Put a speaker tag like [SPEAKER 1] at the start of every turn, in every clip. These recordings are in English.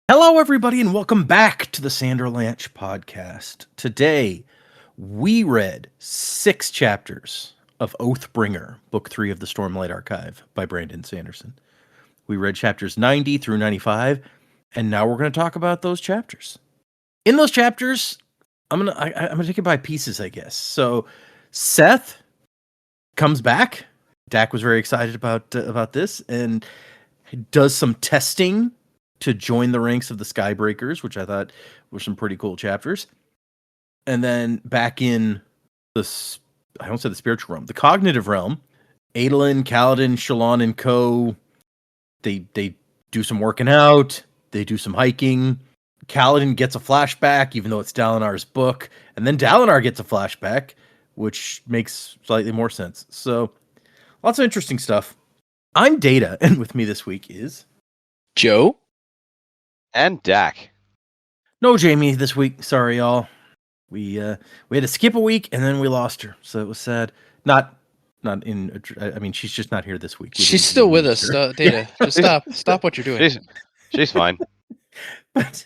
[SPEAKER 1] Hello, everybody, and welcome back to the Sanderlanche podcast. Today, we read 6 chapters of Oathbringer, Book 3 of the Stormlight Archive by Brandon Sanderson. We read chapters 90 through 95, and now we're going to talk about those chapters. In those chapters, I'm gonna take it by pieces, I guess. So, Szeth comes back. Dak was very excited about this, and does some testing to join the ranks of the Skybreakers, which I thought were some pretty cool chapters. And then back in I don't say the spiritual realm, the cognitive realm, Adolin, Kaladin, Shallan, and co. They do some working out. They do some hiking. Kaladin gets a flashback, even though it's Dalinar's book, and then Dalinar gets a flashback, which makes slightly more sense. So, lots of interesting stuff. I'm Data, and with me this week is
[SPEAKER 2] Joe
[SPEAKER 3] and Dak.
[SPEAKER 1] No Jamie this week. Sorry, y'all. We had to skip a week, and then we lost her, so it was sad. Not in. I mean, she's just not here this week.
[SPEAKER 2] She's still with us, Data. Just stop what you're doing.
[SPEAKER 3] She's fine.
[SPEAKER 1] But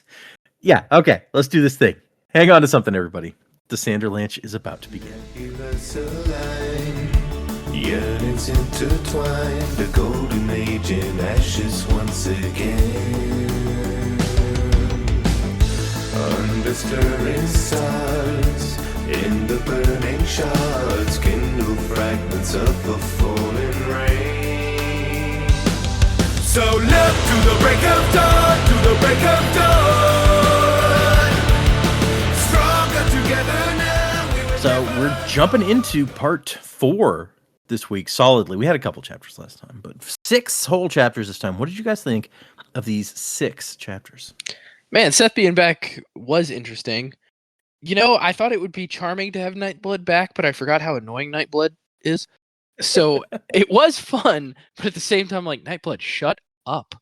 [SPEAKER 1] yeah, okay. Let's do this thing. Hang on to something, everybody. The Sanderlanche is about to begin.
[SPEAKER 4] Yearnings intertwined, the golden age in ashes once again. Under stirring stars, in the burning shards, kindle fragments of the falling rain. So look to the break of dawn, to the break of dawn. Stronger together now.
[SPEAKER 1] So we're jumping into part 4 this week solidly. We had a couple chapters last time, but 6 whole chapters this time. What did you guys think of these 6 chapters?
[SPEAKER 2] Man, Szeth being back was interesting. You know, I thought it would be charming to have Nightblood back, but I forgot how annoying Nightblood is. So it was fun, but at the same time, like, Nightblood, shut up.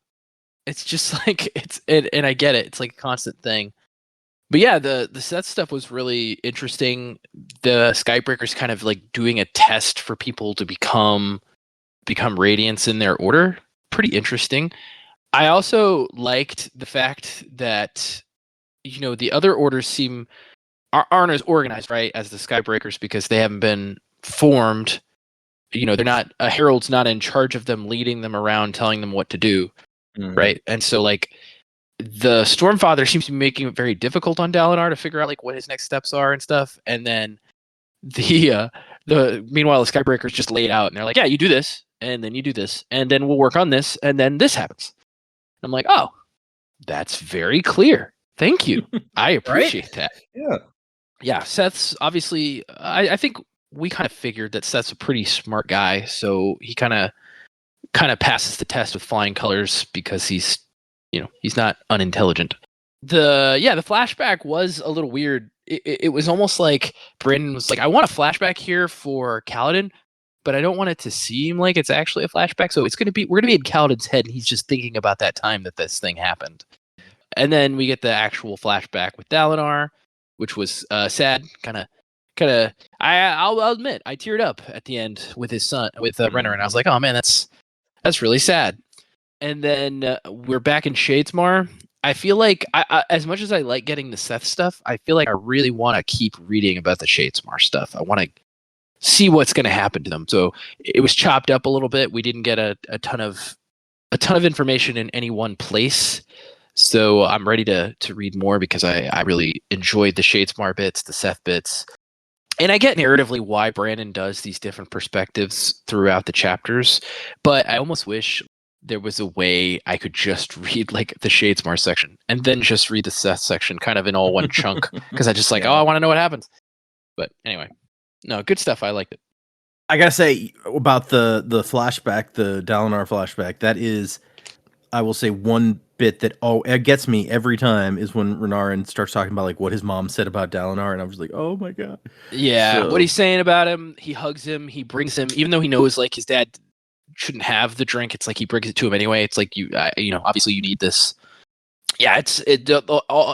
[SPEAKER 2] It's just like, and I get it. It's like a constant thing. But yeah, the Szeth stuff was really interesting. The Skybreakers kind of like doing a test for people to become Radiants in their order. Pretty interesting. I also liked the fact that, you know, the other orders aren't as organized, right, as the Skybreakers, because they haven't been formed. You know, they're not, a herald's not in charge of them, leading them around, telling them what to do, right? And so, like, the Stormfather seems to be making it very difficult on Dalinar to figure out like what his next steps are and stuff. And then the meanwhile the Skybreakers just lay it out and they're like, yeah, you do this, and then you do this, and then we'll work on this, and then this happens. And I'm like, oh, that's very clear. Thank you. I appreciate that. Yeah. Szeth's obviously, I think we kind of figured that Szeth's a pretty smart guy, so he kind of passes the test with flying colors because he's not unintelligent. The flashback was a little weird. It was almost like Brandon was like, I want a flashback here for Kaladin, but I don't want it to seem like it's actually a flashback. So we're gonna be in Kaladin's head, and he's just thinking about that time that this thing happened. And then we get the actual flashback with Dalinar, which was sad. I'll admit, I teared up at the end with his son, with Renner, and I was like, oh man, that's really sad. And then we're back in Shadesmar. I feel like, I as much as I like getting the Szeth stuff, I feel like I really want to keep reading about the Shadesmar stuff. I want to see what's going to happen to them. So it was chopped up a little bit. We didn't get a ton of information in any one place. So I'm ready to read more because I really enjoyed the Shadesmar bits, the Szeth bits. And I get narratively why Brandon does these different perspectives throughout the chapters, but I almost wish there was a way I could just read like the Shadesmar section and then just read the Szeth section kind of in all one chunk, because I just like, I want to know what happens. But anyway, no, good stuff. I liked it.
[SPEAKER 1] I gotta say about the flashback, the Dalinar flashback, that is, I will say, one bit that it gets me every time is when Renarin starts talking about like what his mom said about Dalinar, and I was like, oh my god.
[SPEAKER 2] Yeah, what he's saying about him, he hugs him, he brings him, even though he knows like his dad shouldn't have the drink, it's like he brings it to him anyway. It's like, obviously you need this. Yeah,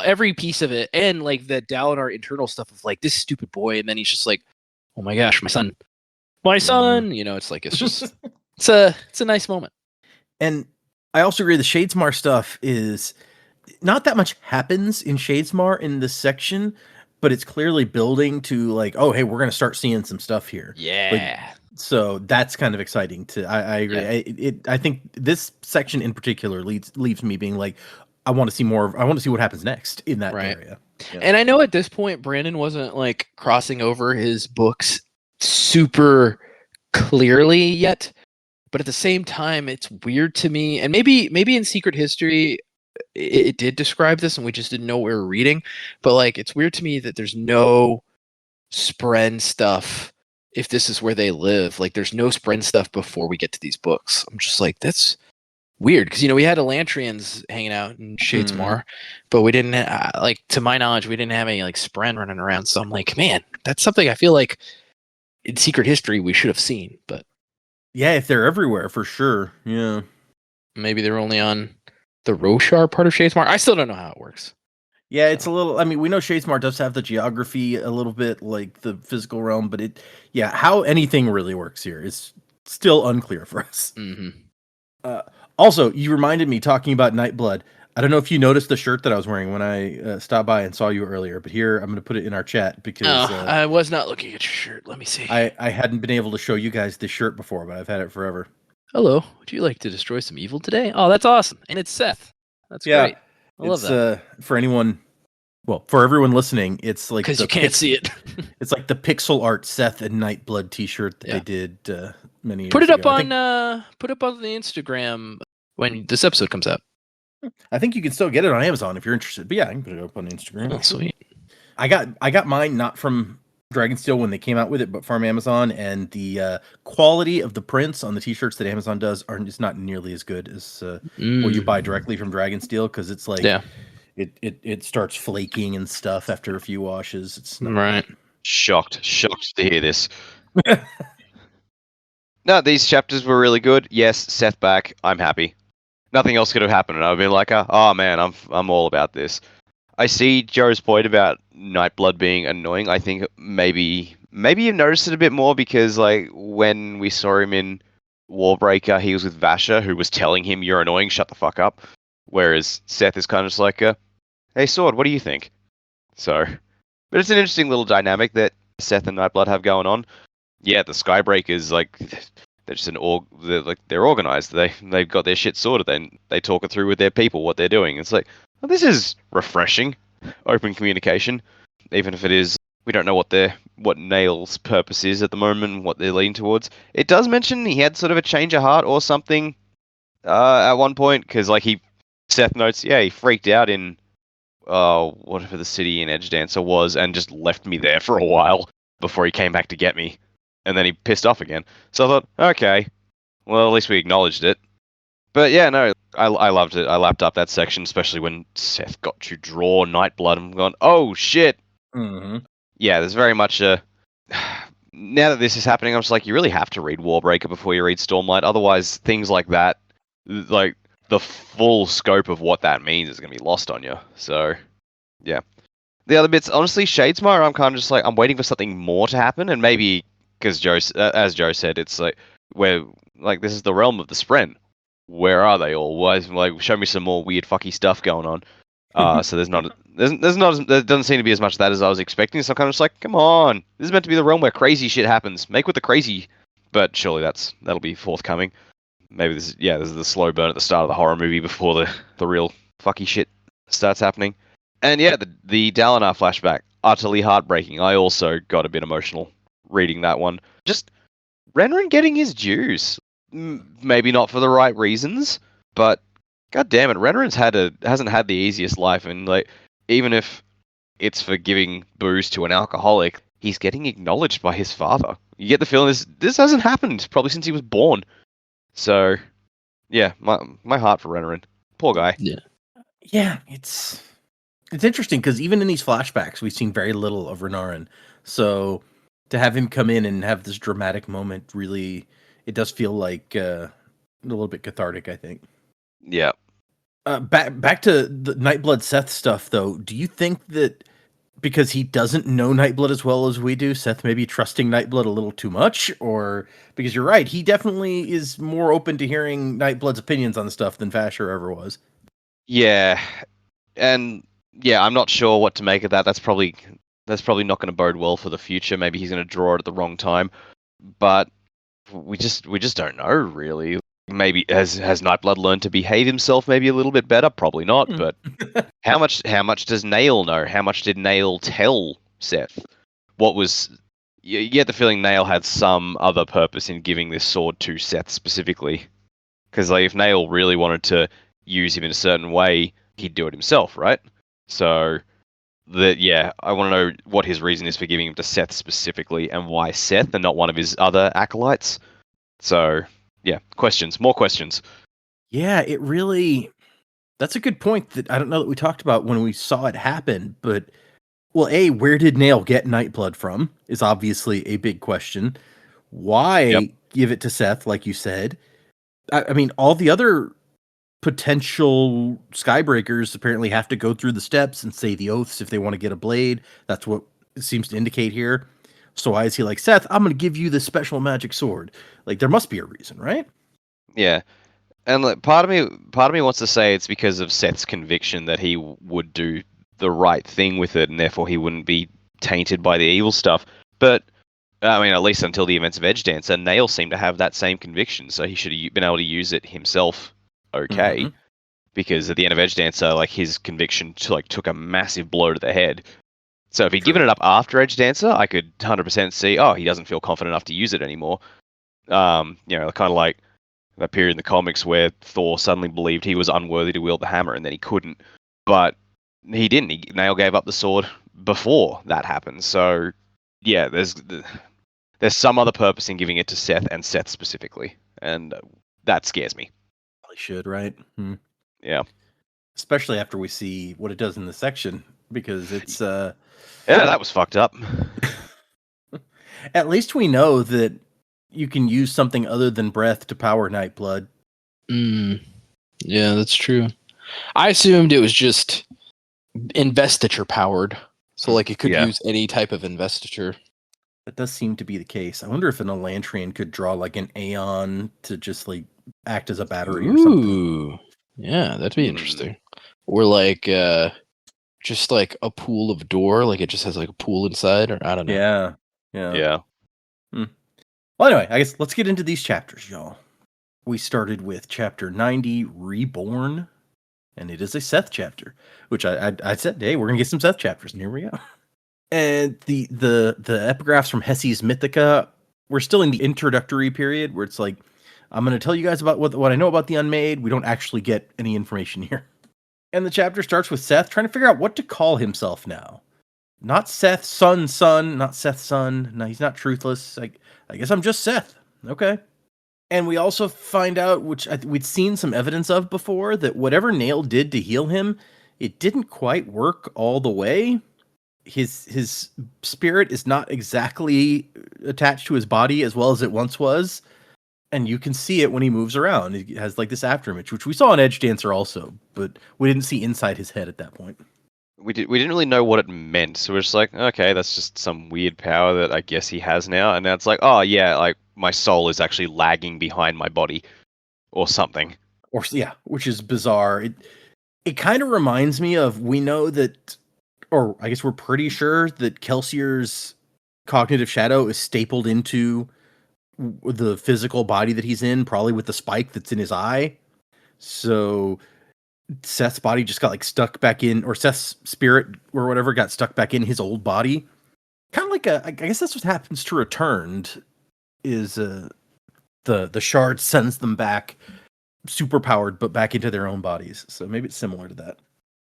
[SPEAKER 2] every piece of it, and like the Dalinar internal stuff of like this stupid boy, and then he's just like, oh my gosh, my son. It's like, it's just it's a nice moment.
[SPEAKER 1] And I also agree the Shadesmar stuff is not that much happens in Shadesmar in this section, but it's clearly building to like, oh, hey, we're gonna start seeing some stuff here.
[SPEAKER 2] Yeah.
[SPEAKER 1] So that's kind of exciting. I agree.
[SPEAKER 2] Yeah.
[SPEAKER 1] I think this section in particular leaves me being like, I want to see more. I want to see what happens next in that
[SPEAKER 2] Right.
[SPEAKER 1] area. Yeah.
[SPEAKER 2] And I know at this point Brandon wasn't like crossing over his books super clearly yet, but at the same time it's weird to me, and maybe in Secret History it did describe this and we just didn't know what we were reading, but like it's weird to me that there's no Spren stuff if this is where they live. Like there's no Spren stuff before we get to these books. I'm just like, that's weird, because we had Elantrians hanging out in Shadesmar, but we didn't like, to my knowledge, we didn't have any like Spren running around. So I'm like, man, that's something I feel like in Secret History we should have seen. But
[SPEAKER 1] yeah, if they're everywhere for sure. Yeah,
[SPEAKER 2] maybe they're only on the Roshar part of Shadesmar. I still don't know how it works.
[SPEAKER 1] yeah, it's a little. I mean, we know Shadesmar does have the geography a little bit like the physical realm, but how anything really works here is still unclear for us.
[SPEAKER 2] Mm-hmm.
[SPEAKER 1] Also, you reminded me talking about Nightblood. I don't know if you noticed the shirt that I was wearing when I stopped by and saw you earlier, but here I'm going to put it in our chat because
[SPEAKER 2] I was not looking at your shirt. Let me see.
[SPEAKER 1] I hadn't been able to show you guys this shirt before, but I've had it forever.
[SPEAKER 2] Hello, would you like to destroy some evil today? Oh, that's awesome. And it's Szeth. That's great. I love that.
[SPEAKER 1] For anyone, well, for everyone listening, it's like
[SPEAKER 2] because you can't see it.
[SPEAKER 1] It's like the pixel art Szeth and Nightblood T-shirt that they did many years
[SPEAKER 2] ago. Put it up on the Instagram when this episode comes out.
[SPEAKER 1] I think you can still get it on Amazon if you're interested. But yeah, I can put it up on Instagram.
[SPEAKER 2] Oh, sweet.
[SPEAKER 1] I got mine not from Dragonsteel when they came out with it, but from Amazon, and the quality of the prints on the T-shirts that Amazon does is not nearly as good as what you buy directly from Dragonsteel, because it's like it starts flaking and stuff after a few washes. It's not
[SPEAKER 2] right.
[SPEAKER 3] Shocked to hear this. No, these chapters were really good. Yes, Szeth back. I'm happy. Nothing else could have happened, and I've been like, oh man, I'm all about this. I see Joe's point about Nightblood being annoying. I think maybe you've noticed it a bit more because like when we saw him in Warbreaker, he was with Vasha, who was telling him, "You're annoying, shut the fuck up." Whereas Szeth is kind of just like, "Hey Sword, what do you think?" So, but it's an interesting little dynamic that Szeth and Nightblood have going on. Yeah, the Skybreakers, like, they're just they're organized. They've got their shit sorted. They talk it through with their people what they're doing. It's like, well, this is refreshing, open communication, even if it is we don't know what Nail's purpose is at the moment, what they're leaning towards. It does mention he had sort of a change of heart or something at one point, because like Szeth notes, yeah, he freaked out in whatever the city in Edge Dancer was and just left me there for a while before he came back to get me. And then he pissed off again. So I thought, okay, well, at least we acknowledged it. But yeah, no, I loved it. I lapped up that section, especially when Szeth got to draw Nightblood. I'm going, oh, shit.
[SPEAKER 1] Mm-hmm.
[SPEAKER 3] Yeah, there's very much a... Now that this is happening, I'm just like, you really have to read Warbreaker before you read Stormlight. Otherwise, things like that, like, the full scope of what that means is going to be lost on you. So, yeah. The other bits, honestly, Shadesmar, I'm kind of just like, I'm waiting for something more to happen, and maybe... Because as Joe said, it's like this is the realm of the Spren. Where are they all? Why? Like, show me some more weird fucky stuff going on. So there doesn't seem to be as much of that as I was expecting. So I'm kind of just like, come on, this is meant to be the realm where crazy shit happens. Make with the crazy, but surely that'll be forthcoming. Maybe this is the slow burn at the start of the horror movie before the real fucky shit starts happening. And yeah, the Dalinar flashback, utterly heartbreaking. I also got a bit emotional reading that one. Just Renarin getting his dues. Maybe not for the right reasons, but god damn it, Renarin's hasn't had the easiest life, and like, even if it's for giving booze to an alcoholic, he's getting acknowledged by his father. You get the feeling this hasn't happened probably since he was born. So yeah, my heart for Renarin. Poor guy.
[SPEAKER 1] Yeah, it's interesting because even in these flashbacks we've seen very little of Renarin. So to have him come in and have this dramatic moment, really, it does feel like a little bit cathartic, I think.
[SPEAKER 3] Yeah.
[SPEAKER 1] Back to the Nightblood Szeth stuff, though. Do you think that because he doesn't know Nightblood as well as we do, Szeth may be trusting Nightblood a little too much? Or, because you're right, he definitely is more open to hearing Nightblood's opinions on the stuff than Vasher ever was.
[SPEAKER 3] Yeah. And yeah, I'm not sure what to make of that. That's probably not going to bode well for the future. Maybe he's going to draw it at the wrong time. But we just don't know really. Maybe has Nightblood learned to behave himself maybe a little bit better? Probably not. But how much does Nail know? How much did Nail tell Szeth? What was you get the feeling Nail had some other purpose in giving this sword to Szeth specifically. Because like, if Nail really wanted to use him in a certain way, he'd do it himself, right? So I want to know what his reason is for giving him to Szeth specifically, and why Szeth and not one of his other acolytes. So yeah, more questions.
[SPEAKER 1] Yeah, it really. That's a good point that I don't know that we talked about when we saw it happen, but well, where did Nail get Nightblood from is obviously a big question. Why give it to Szeth, like you said? I mean, all the other potential Skybreakers apparently have to go through the steps and say the oaths if they want to get a blade. That's what it seems to indicate here. So why is he like, Szeth, I'm going to give you this special magic sword? Like, there must be a reason, right?
[SPEAKER 3] Yeah. And like, part of me wants to say it's because of Seth's conviction that he would do the right thing with it, and therefore he wouldn't be tainted by the evil stuff. But I mean, at least until the events of Edge Dancer, Nail seemed to have that same conviction, so he should have been able to use it himself. Okay, because at the end of Edge Dancer, like his conviction took a massive blow to the head. So if he'd given it up after Edge Dancer, I could 100% see, he doesn't feel confident enough to use it anymore. Kind of like that period in the comics where Thor suddenly believed he was unworthy to wield the hammer, and then he couldn't. But he didn't. Nail gave up the sword before that happened. So yeah, there's some other purpose in giving it to Szeth, and Szeth specifically, and that scares me.
[SPEAKER 1] Probably should, right?
[SPEAKER 3] Yeah.
[SPEAKER 1] Especially after we see what it does in the section, because it's
[SPEAKER 3] yeah, that was fucked up.
[SPEAKER 1] At least we know that you can use something other than breath to power Nightblood.
[SPEAKER 2] Yeah, that's true. I assumed it was just investiture powered, so like it could use any type of investiture.
[SPEAKER 1] That does seem to be the case. I wonder if an Elantrian could draw like an Aeon to just like act as a battery or something.
[SPEAKER 2] Ooh, yeah, that'd be interesting. Or like just like a pool of door, like it just has like a pool inside, or I don't know.
[SPEAKER 1] Yeah. Well, anyway, I guess let's get into these chapters, y'all. We started with chapter 90, Reborn, and it is a Szeth chapter, which I said, hey, we're gonna get some Szeth chapters, and here we go. And the epigraphs from Hessi's Mythica, we're still in the introductory period where it's like, I'm going to tell you guys about what I know about the Unmade. We don't actually get any information here. And the chapter starts with Szeth trying to figure out what to call himself now. Not Szeth's son, not Szeth's son. No, he's not truthless. I guess I'm just Szeth. Okay. And we also find out, which we'd seen some evidence of before, that whatever Nail did to heal him, it didn't quite work all the way. His spirit is not exactly attached to his body as well as it once was. And you can see it when he moves around. He has like this afterimage, which we saw in Edge Dancer also, but we didn't see inside his head at that point.
[SPEAKER 3] We didn't really know what it meant, so we're just like, okay, that's just some weird power that I guess he has now. And now it's like, oh yeah, like my soul is actually lagging behind my body, or something.
[SPEAKER 1] Or yeah, which is bizarre. It kind of reminds me of, we know that, or I guess we're pretty sure that Kelsier's cognitive shadow is stapled into the physical body that he's in, probably with the spike that's in his eye. So Szeth's body just got like stuck back in, or Szeth's spirit or whatever got stuck back in his old body. Kind of like I guess that's what happens to Returned, is the shard sends them back super powered, but back into their own bodies. So maybe it's similar to that.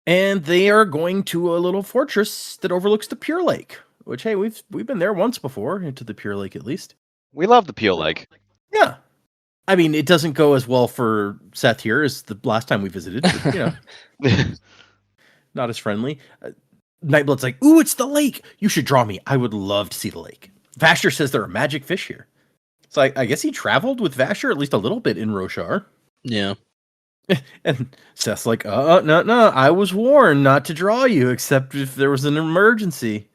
[SPEAKER 1] And they are going to a little fortress that overlooks the Pure Lake, which, hey, we've been there once before, into the Pure Lake at least.
[SPEAKER 3] We love the Pure Lake.
[SPEAKER 1] Yeah. I mean, it doesn't go as well for Szeth here as the last time we visited, but, you know, not as friendly. Nightblood's like, ooh, it's the lake. You should draw me. I would love to see the lake. Vasher says there are magic fish here. So I guess he traveled with Vasher at least a little bit in Roshar.
[SPEAKER 2] Yeah.
[SPEAKER 1] And Seth's like, no, I was warned not to draw you except if there was an emergency.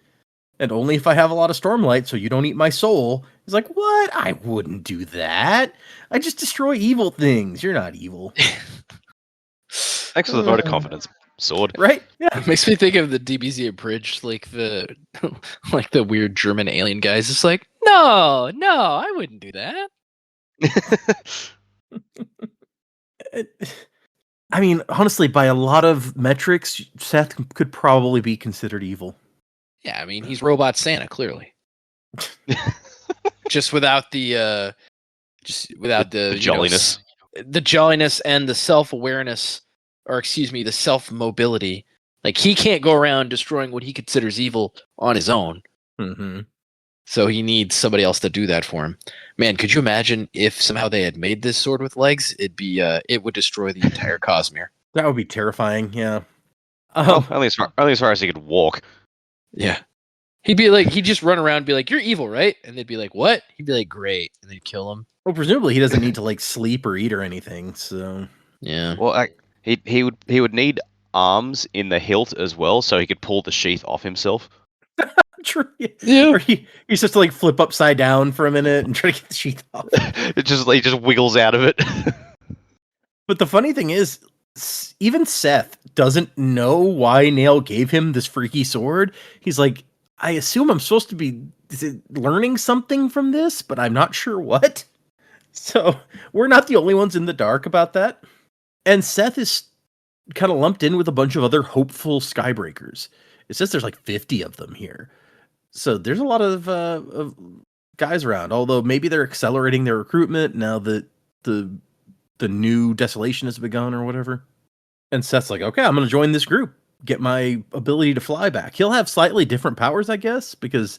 [SPEAKER 1] And only if I have a lot of Stormlight so you don't eat my soul. He's like, what? I wouldn't do that. I just destroy evil things. You're not evil.
[SPEAKER 3] Thanks for the vote of confidence, sword.
[SPEAKER 1] Right? Yeah.
[SPEAKER 2] It makes me think of the DBZ abridged, like the like the weird German alien guys. It's like, no, I wouldn't do that.
[SPEAKER 1] I mean, honestly, by a lot of metrics, Szeth could probably be considered evil.
[SPEAKER 2] Yeah, I mean, he's robot Santa, clearly. Just without the
[SPEAKER 3] The jolliness.
[SPEAKER 2] the jolliness and the self-awareness, or excuse me, the self-mobility. Like, he can't go around destroying what he considers evil on his own.
[SPEAKER 1] Mm-hmm.
[SPEAKER 2] So he needs somebody else to do that for him. Man, could you imagine if somehow they had made this sword with legs? It would destroy the entire Cosmere.
[SPEAKER 1] That would be terrifying. Yeah.
[SPEAKER 3] Well, only as far as he could walk.
[SPEAKER 2] Yeah. He'd just run around and be like, "You're evil, right?" And they'd be like, "What?" He'd be like, "Great." And they'd kill him.
[SPEAKER 1] Well, presumably he doesn't need to like sleep or eat or anything. So
[SPEAKER 2] Yeah.
[SPEAKER 3] Well, he would need arms in the hilt as well, so he could pull the sheath off himself.
[SPEAKER 1] true.
[SPEAKER 2] Yeah.
[SPEAKER 1] Or he's just to like flip upside down for a minute and try to get the sheath off.
[SPEAKER 3] He just wiggles out of it.
[SPEAKER 1] But the funny thing is, even Szeth doesn't know why Nail gave him this freaky sword. He's like, I assume I'm supposed to be learning something from this, but I'm not sure what. So we're not the only ones in the dark about that. And Szeth is kind of lumped in with a bunch of other hopeful Skybreakers. It says there's like 50 of them here. So there's a lot of guys around, although maybe they're accelerating their recruitment now that the new desolation has begun or whatever. And Seth's like, okay, I'm going to join this group, get my ability to fly back. He'll have slightly different powers, I guess, because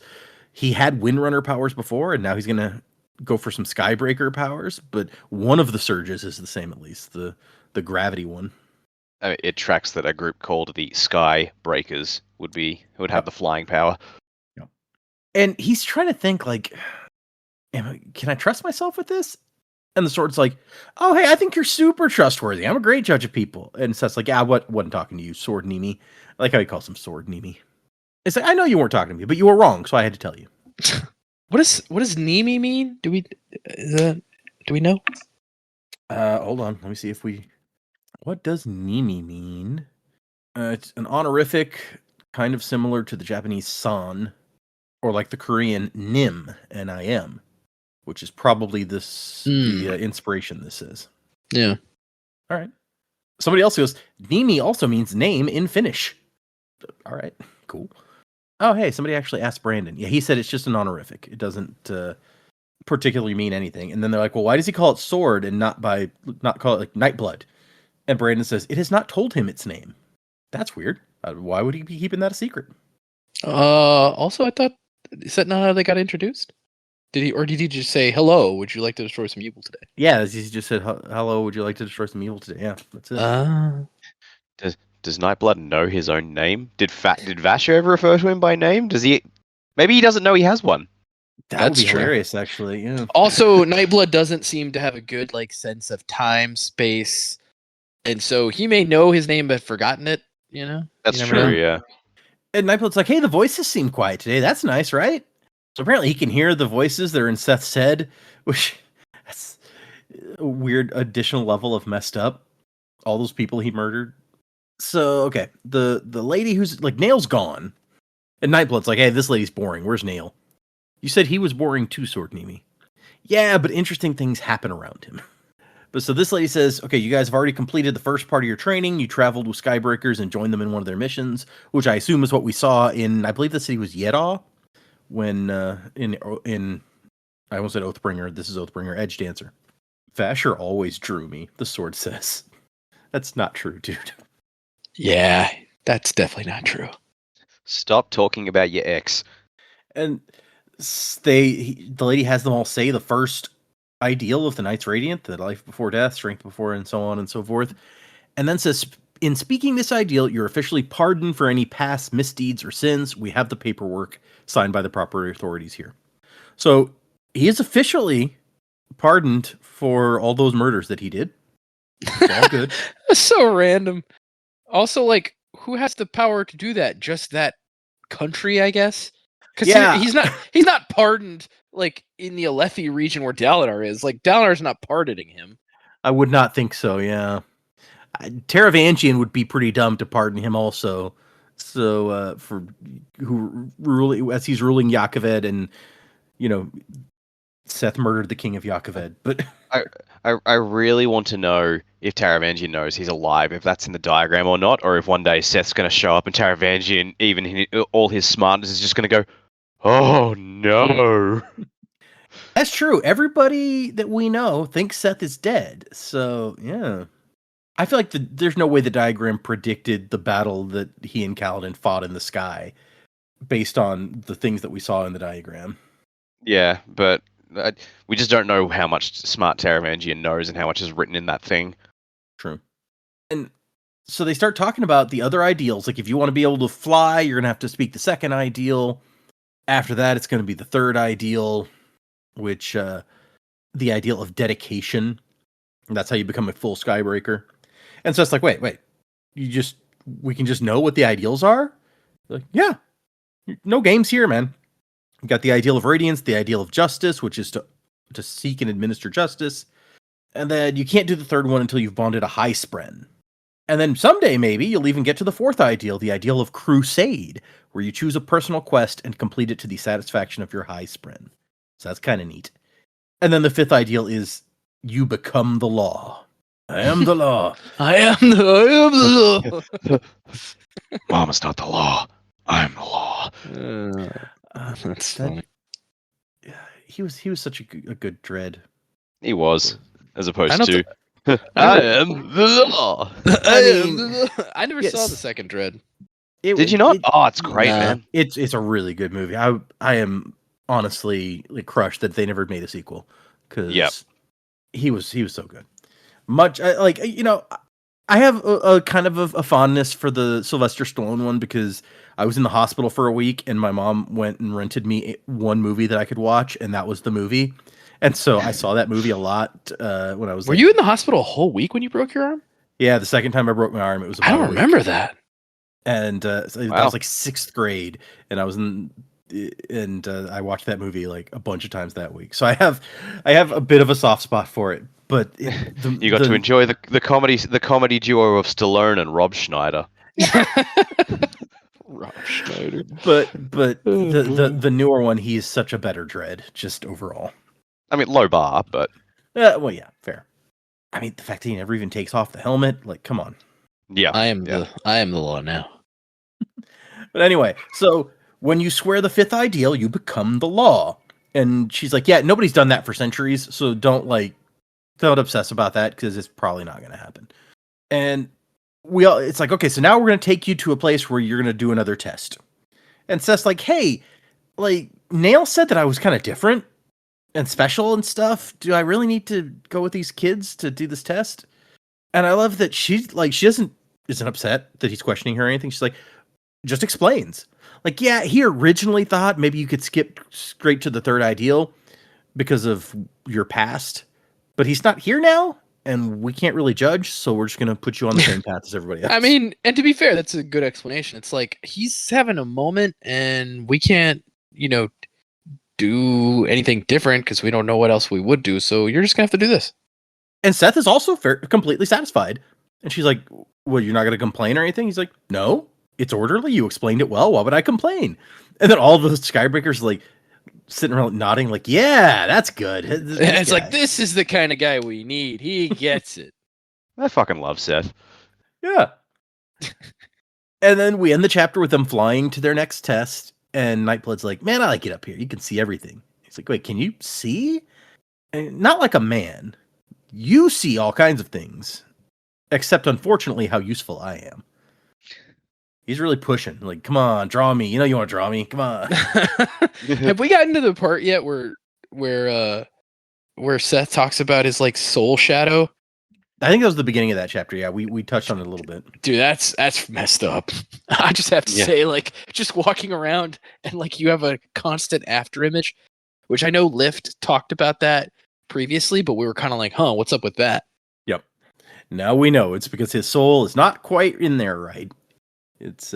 [SPEAKER 1] he had Windrunner powers before, and now he's going to go for some Skybreaker powers. But one of the surges is the same, at least, the gravity one.
[SPEAKER 3] I mean, it tracks that a group called the Sky Breakers would have the flying power.
[SPEAKER 1] Yep. And he's trying to think, like, can I trust myself with this? And the sword's like, oh, hey, I think you're super trustworthy. I'm a great judge of people. And Seth's like, yeah, wasn't talking to you, Sword Nimi. I like how he calls him Sword Nimi. It's like, I know you weren't talking to me, but you were wrong, so I had to tell you.
[SPEAKER 2] What does Nimi mean? Do we know?
[SPEAKER 1] Hold on. Let me see if we... What does Nimi mean? It's an honorific, kind of similar to the Japanese san, or like the Korean nim, N-I-M, which is probably the inspiration this is.
[SPEAKER 2] Yeah.
[SPEAKER 1] All right. Somebody else goes, Nimi also means name in Finnish. All right, cool. Oh, hey, somebody actually asked Brandon. Yeah, he said it's just an honorific. It doesn't particularly mean anything. And then they're like, well, why does he call it sword and not call it like Nightblood? And Brandon says, it has not told him its name. That's weird. Why would he be keeping that a secret?
[SPEAKER 2] Also, I thought, is that not how they got introduced? Did he just say, hello, would you like to destroy some evil today?
[SPEAKER 1] Yeah, he just said, hello, would you like to destroy some evil today? Yeah, that's it.
[SPEAKER 3] Does Nightblood know his own name? Did Vasher ever refer to him by name? Does he? Maybe he doesn't know he has one.
[SPEAKER 1] That would be
[SPEAKER 2] true.
[SPEAKER 1] hilarious, actually. Yeah.
[SPEAKER 2] Also, Nightblood doesn't seem to have a good sense of time, space, and so he may know his name but forgotten it. You know,
[SPEAKER 3] That's
[SPEAKER 2] you
[SPEAKER 3] true.
[SPEAKER 2] know?
[SPEAKER 3] Yeah.
[SPEAKER 1] And Nightblood's like, hey, the voices seem quiet today. That's nice, right? So apparently he can hear the voices that are in Szeth's head, which that's a weird additional level of messed up. All those people he murdered. So, okay, the lady who's like, Nail's gone. And Nightblood's like, hey, this lady's boring. Where's Nail? You said he was boring too, Sword Nimi. Yeah, but interesting things happen around him. But so this lady says, okay, you guys have already completed the first part of your training. You traveled with Skybreakers and joined them in one of their missions, which I assume is what we saw in, I believe the city was Yedaw, when in I almost said Oathbringer. This is Oathbringer, Edge Dancer. Vasher always drew me, the sword says. That's not true, dude.
[SPEAKER 2] Yeah, that's definitely not true.
[SPEAKER 3] Stop talking about your ex.
[SPEAKER 1] And the lady has them all say the first ideal of the Knights Radiant, the life before death, strength before, and so on and so forth. And then says, in speaking this ideal, you're officially pardoned for any past misdeeds or sins. We have the paperwork signed by the proper authorities here. So he is officially pardoned for all those murders that he did. It's all good.
[SPEAKER 2] That's so random. Also, who has the power to do that? Just that country, I guess? Because
[SPEAKER 1] Yeah.
[SPEAKER 2] he's not pardoned in the Alethi region where Dalinar is. Dalinar's not pardoning him.
[SPEAKER 1] I would not think so, yeah. Taravangian would be pretty dumb to pardon him also. So for as he's ruling Yakoved, and Szeth murdered the king of Yakoved. But
[SPEAKER 3] I really want to know if Taravangian knows he's alive, if that's in the diagram or not, or if one day Seth's going to show up and Taravangian, even all his smartness, is just going to go, "Oh no."
[SPEAKER 1] That's true. Everybody that we know thinks Szeth is dead. So yeah. I feel like there's no way the diagram predicted the battle that he and Kaladin fought in the sky based on the things that we saw in the diagram.
[SPEAKER 3] Yeah, but we just don't know how much smart Taravangian knows and how much is written in that thing.
[SPEAKER 1] True. And so they start talking about the other ideals. Like, if you want to be able to fly, you're going to have to speak the second ideal. After that, it's going to be the third ideal, which the ideal of dedication. And that's how you become a full Skybreaker. And so it's like, wait, we can just know what the ideals are? Like, yeah, no games here, man. You got the ideal of radiance, the ideal of justice, which is to seek and administer justice. And then you can't do the third one until you've bonded a high spren. And then someday, maybe, you'll even get to the fourth ideal, the ideal of crusade, where you choose a personal quest and complete it to the satisfaction of your high spren. So that's kind of neat. And then the fifth ideal is you become the law. I am the law.
[SPEAKER 2] I am the law.
[SPEAKER 3] Mama's not the law. I'm the law.
[SPEAKER 2] That's funny.
[SPEAKER 1] He was such a good dread.
[SPEAKER 3] He was, as opposed
[SPEAKER 2] I
[SPEAKER 3] to I am the law.
[SPEAKER 2] I never saw the second Dread.
[SPEAKER 3] Did you not? It's great, man.
[SPEAKER 1] It's a really good movie. I am honestly crushed that they never made a sequel, because he was so good. Much I have a kind of a fondness for the Sylvester Stallone one, because I was in the hospital for a week and my mom went and rented me one movie that I could watch, and that was the movie. And so I saw that movie a lot when I was.
[SPEAKER 2] Were you in the hospital a whole week when you broke your arm?
[SPEAKER 1] Yeah, the second time I broke my arm, it was.
[SPEAKER 2] I don't remember that.
[SPEAKER 1] And that was like 6th grade, and I was I watched that movie like a bunch of times that week. So I have a bit of a soft spot for it. But
[SPEAKER 3] you got to enjoy the comedy duo of Stallone and Rob Schneider.
[SPEAKER 2] Rob Schneider.
[SPEAKER 1] But the newer one, he's such a better Dread, just overall.
[SPEAKER 3] I mean, low bar, but
[SPEAKER 1] well, yeah, fair. I mean, the fact that he never even takes off the helmet, like, come on.
[SPEAKER 3] Yeah,
[SPEAKER 2] I am the law now.
[SPEAKER 1] But anyway, so when you swear the fifth ideal, you become the law. And she's like, yeah, nobody's done that for centuries, so don't obsess about that, because it's probably not going to happen. And it's like, okay, so now we're going to take you to a place where you're going to do another test. And Seth's like, hey, Nail said that I was kind of different and special and stuff. Do I really need to go with these kids to do this test? And I love that she isn't upset that he's questioning her or anything. She's like, just explains. Like, yeah, he originally thought maybe you could skip straight to the third ideal because of your past, but he's not here now, and we can't really judge, so we're just going to put you on the same path as everybody else.
[SPEAKER 2] I mean, and to be fair, that's a good explanation. It's like, he's having a moment, and we can't, do anything different because we don't know what else we would do, so you're just going to have to do this.
[SPEAKER 1] And Szeth is also completely satisfied. And she's like, well, you're not going to complain or anything? He's like, no, it's orderly. You explained it well. Why would I complain? And then all the Skybreakers sitting around nodding like, yeah, that's good.
[SPEAKER 2] It's like, this is the kind of guy we need. He gets it.
[SPEAKER 3] I fucking love Szeth.
[SPEAKER 1] Yeah. And then we end the chapter with them flying to their next test. And Nightblood's like, man, I like it up here. You can see everything. He's like, wait, can you see? And not like a man. You see all kinds of things. Except, unfortunately, how useful I am. He's really pushing. Like, come on, draw me. You know you want to draw me. Come on.
[SPEAKER 2] Have we gotten to the part yet where Szeth talks about his soul shadow?
[SPEAKER 1] I think that was the beginning of that chapter. Yeah, we touched on it a little bit.
[SPEAKER 2] Dude, that's messed up. I just have to say, just walking around and you have a constant after image, which I know Lyft talked about that previously, but we were kind of like, huh, what's up with that?
[SPEAKER 1] Yep. Now we know it's because his soul is not quite in there right. It's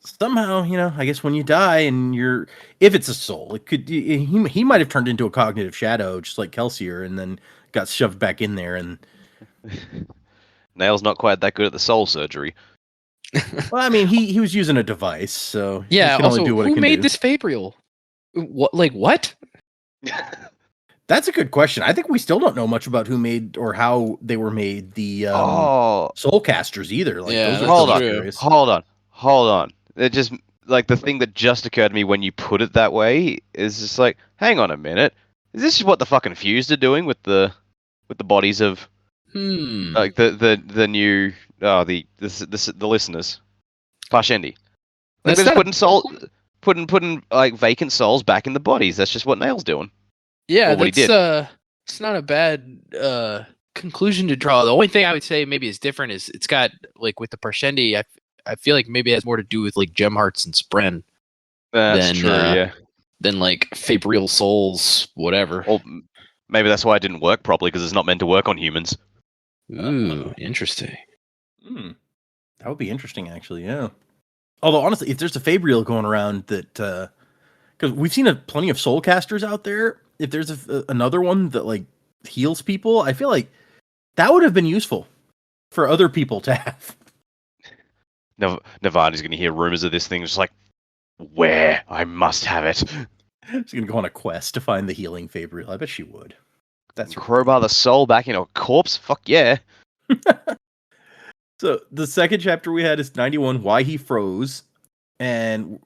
[SPEAKER 1] somehow, I guess when you die and if it's a soul, it could, he might have turned into a cognitive shadow, just like Kelsier, and then got shoved back in there. And
[SPEAKER 3] Nail's not quite that good at the soul surgery.
[SPEAKER 1] Well, I mean, he was using a device, so
[SPEAKER 2] Yeah.
[SPEAKER 1] he can only
[SPEAKER 2] Also,
[SPEAKER 1] do what it
[SPEAKER 2] who
[SPEAKER 1] can
[SPEAKER 2] made
[SPEAKER 1] do.
[SPEAKER 2] this Fabrial? What? Like what?
[SPEAKER 1] That's a good question. I think we still don't know much about who made or how they were made. The
[SPEAKER 3] Oh,
[SPEAKER 1] soul casters either. Like
[SPEAKER 2] Yeah,
[SPEAKER 1] those are
[SPEAKER 2] that's
[SPEAKER 3] hold
[SPEAKER 1] still
[SPEAKER 3] on,
[SPEAKER 2] true.
[SPEAKER 1] mysterious.
[SPEAKER 3] hold on. It just like the thing that just occurred to me when you put it that way is just like, hang on a minute, is this what the fucking Fused are doing with the bodies of like the new the listeners, Parshendi? Like
[SPEAKER 2] That's
[SPEAKER 3] they're just
[SPEAKER 2] not
[SPEAKER 3] putting like vacant souls back in the bodies. That's just what Nail's doing.
[SPEAKER 2] Yeah,
[SPEAKER 3] Or what he
[SPEAKER 2] that's
[SPEAKER 3] did.
[SPEAKER 2] it's not a bad conclusion to draw. The only thing I would say maybe is different is it's got like with the Parshendi, I feel like maybe it has more to do with like gem hearts and Spren
[SPEAKER 3] That's
[SPEAKER 2] than
[SPEAKER 3] true, yeah.
[SPEAKER 2] than like Fabrial souls, whatever.
[SPEAKER 3] Or maybe that's why it didn't work properly because it's not meant to work on humans.
[SPEAKER 2] Ooh, interesting.
[SPEAKER 1] That would be interesting, actually. Yeah. Although honestly, if there's a Fabrial going around that, because we've seen plenty of soul casters out there, if there's another one that like heals people, I feel like that would have been useful for other people to have.
[SPEAKER 3] Navani's going to hear rumors of this thing, just like, where? I must have it.
[SPEAKER 1] She's gonna go on a quest to find the healing Fabrial. I bet she would. That's her
[SPEAKER 3] Crowbar the soul back in a corpse? Fuck yeah.
[SPEAKER 1] So the second chapter we had is 91, Why He Froze. And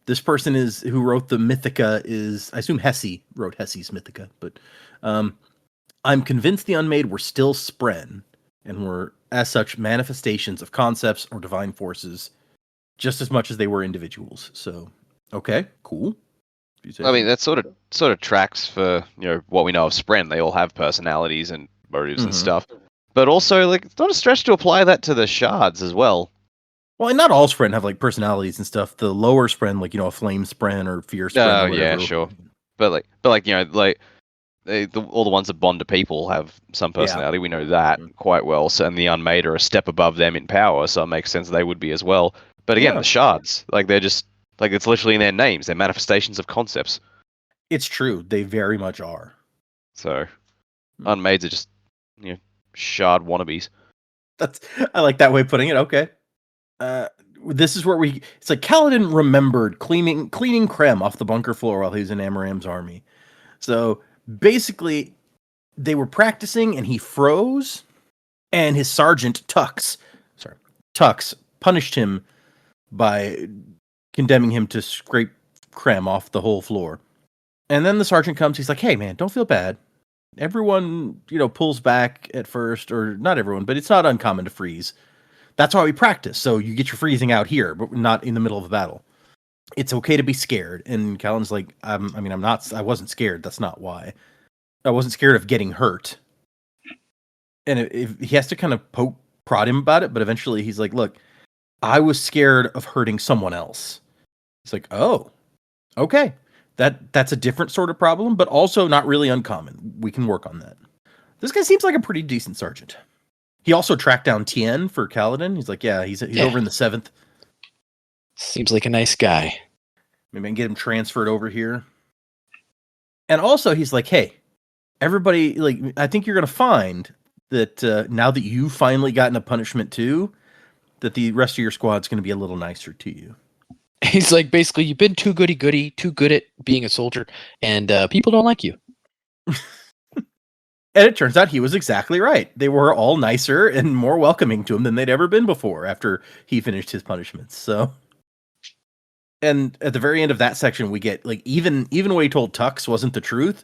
[SPEAKER 1] this person is who wrote the Mythica is, I assume Hesse wrote Hesse's Mythica, but I'm convinced the Unmade were still Spren and were as such manifestations of concepts or divine forces just as much as they were individuals. So okay, cool.
[SPEAKER 3] I mean, that sort of tracks for, you know, what we know of Spren. They all have personalities and motives and stuff. But also, like, it's not a stretch to apply that to the shards as well.
[SPEAKER 1] Well, and not all Spren have like personalities and stuff. The lower Spren, like, you know, a flame Spren or fear Spren.
[SPEAKER 3] Oh, yeah, sure. But like, you know, like all the ones that bond to people have some personality. We know that quite well. So, and the Unmade are a step above them in power, so it makes sense they would be as well. But again, the shards, like, they're just like, it's literally in their names. They're manifestations of concepts.
[SPEAKER 1] It's true. They very much are.
[SPEAKER 3] So, Unmades are just, you know, shard wannabes.
[SPEAKER 1] I like that way of putting it. Okay. This is where it's like Kaladin remembered cleaning Krem off the bunker floor while he was in Amaram's army. So basically they were practicing and he froze, and his sergeant Tux punished him by condemning him to scrape Krem off the whole floor. And then the sergeant comes, he's like, hey man, don't feel bad. Everyone, you know, pulls back at first, or not everyone, but it's not uncommon to freeze. That's why we practice. So you get your freezing out here, but not in the middle of a battle. It's okay to be scared. And Callan's like, I wasn't scared. That's not why. I wasn't scared of getting hurt. And if he has to kind of prod him about it, but eventually he's like, look, I was scared of hurting someone else. It's like, oh, okay. That's a different sort of problem, but also not really uncommon. We can work on that. This guy seems like a pretty decent sergeant. He also tracked down Tien for Kaladin. He's like, yeah, he's over in the 7th.
[SPEAKER 2] Seems like a nice guy.
[SPEAKER 1] Maybe I can get him transferred over here. And also, he's like, hey, everybody, like, I think you're going to find that now that you've finally gotten a punishment too, that the rest of your squad's going to be a little nicer to you.
[SPEAKER 2] He's like, basically, you've been too goody-goody, too good at being a soldier, and people don't like you.
[SPEAKER 1] And it turns out he was exactly right. They were all nicer and more welcoming to him than they'd ever been before after he finished his punishments. So, and at the very end of that section, we get like even what he told Tux wasn't the truth.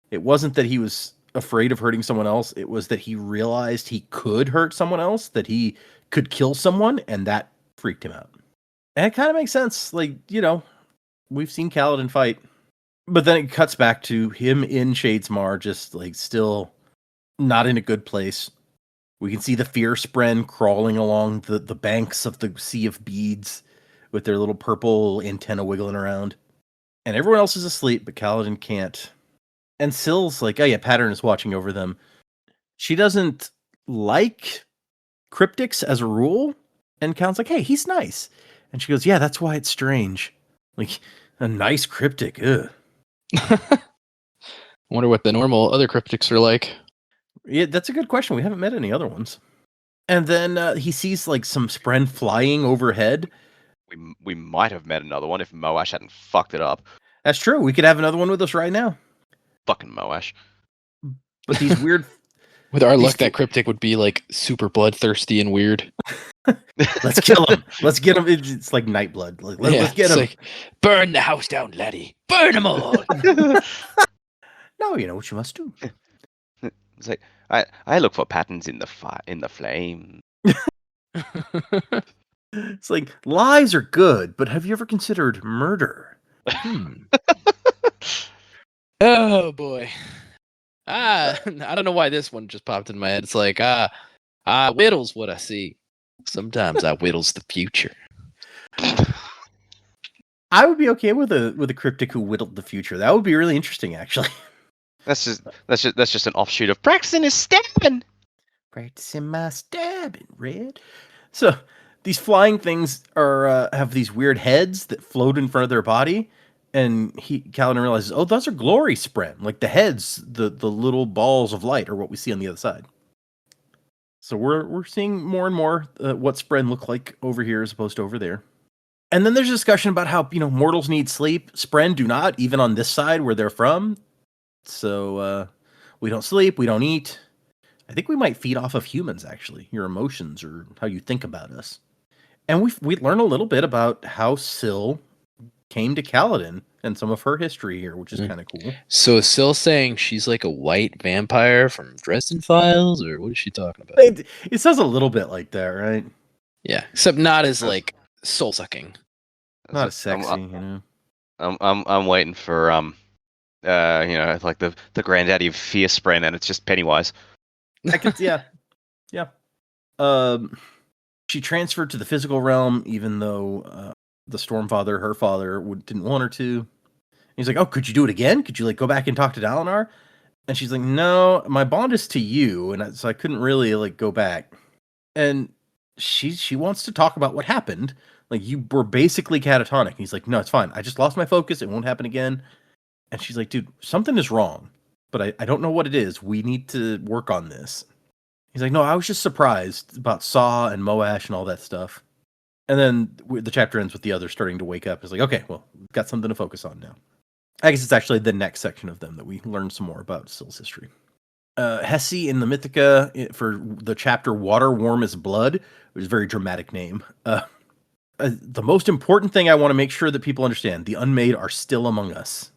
[SPEAKER 1] It wasn't that he was afraid of hurting someone else. It was that he realized he could hurt someone else, that he could kill someone, and that freaked him out. And it kind of makes sense. Like, you know, we've seen Kaladin fight. But then it cuts back to him in Shadesmar, just like still not in a good place. We can see the fear Spren crawling along the banks of the Sea of Beads with their little purple antenna wiggling around. And everyone else is asleep, but Kaladin can't. And Syl's like, oh yeah, Pattern is watching over them. She doesn't like cryptics as a rule. And Kaladin's like, hey, he's nice. And she goes, yeah, that's why it's strange. Like, a nice cryptic, ugh.
[SPEAKER 2] I wonder what the normal other cryptics are like.
[SPEAKER 1] Yeah, that's a good question. We haven't met any other ones. And then he sees like some spren flying overhead.
[SPEAKER 3] We might have met another one if Moash hadn't fucked it up.
[SPEAKER 1] That's true. We could have another one with us right now.
[SPEAKER 3] Fucking Moash.
[SPEAKER 1] But these weird.
[SPEAKER 2] With our
[SPEAKER 1] These
[SPEAKER 2] luck, that cryptic would be like super bloodthirsty and weird.
[SPEAKER 1] Let's kill him. Let's get him. It's like Nightblood. Like, let's get
[SPEAKER 2] it's
[SPEAKER 1] him.
[SPEAKER 2] like, burn the house down, laddie. Burn them all.
[SPEAKER 1] No, you know what you must do.
[SPEAKER 3] It's like I look for patterns in the flame.
[SPEAKER 1] It's like lies are good, but have you ever considered murder?
[SPEAKER 2] Oh boy. I don't know why this one just popped in my head. It's like, I whittles what I see. Sometimes I whittles the future.
[SPEAKER 1] I would be okay with a cryptic who whittled the future. That would be really interesting, actually.
[SPEAKER 3] That's just an offshoot of practicing his stabbing.
[SPEAKER 1] Practicing my stabbing, Red. So these flying things are have these weird heads that float in front of their body, and Kaladin realizes, oh, those are glory spren. Like the heads, the little balls of light are what we see on the other side. So we're seeing more and more what spren look like over here as opposed to over there. And then there's a discussion about how mortals need sleep. Spren do not, even on this side where they're from. So we don't sleep, we don't eat. I think we might feed off of humans, actually. Your emotions or how you think about us. And we learn a little bit about how Syl came to Kaladin and some of her history here, which is kind of cool.
[SPEAKER 2] So is Syl saying she's like a white vampire from Dresden Files, or what is she talking about?
[SPEAKER 1] It sounds a little bit like that, right?
[SPEAKER 2] Yeah, except not as like soul sucking.
[SPEAKER 1] Not as sexy,
[SPEAKER 3] I'm waiting for like the granddaddy of fear spren, and it's just Pennywise.
[SPEAKER 1] Yeah. She transferred to the physical realm, even though the Stormfather, her father, didn't want her to. And he's like, "Oh, could you do it again? Could you like go back and talk to Dalinar?" And she's like, "No, my bond is to you," and so I couldn't really like go back. And she wants to talk about what happened. Like, you were basically catatonic. And he's like, "No, it's fine. I just lost my focus. It won't happen again." And she's like, "Dude, something is wrong, but I don't know what it is. We need to work on this." He's like, "No, I was just surprised about Saw and Moash and all that stuff." And then the chapter ends with the others starting to wake up. It's like, okay, well, we've got something to focus on now. I guess it's actually the next section of them that we learn some more about Syl's history. Hesi in the Mythica for the chapter Water Warm as Blood, which is a very dramatic name. The most important thing I want to make sure that people understand, the Unmade are still among us.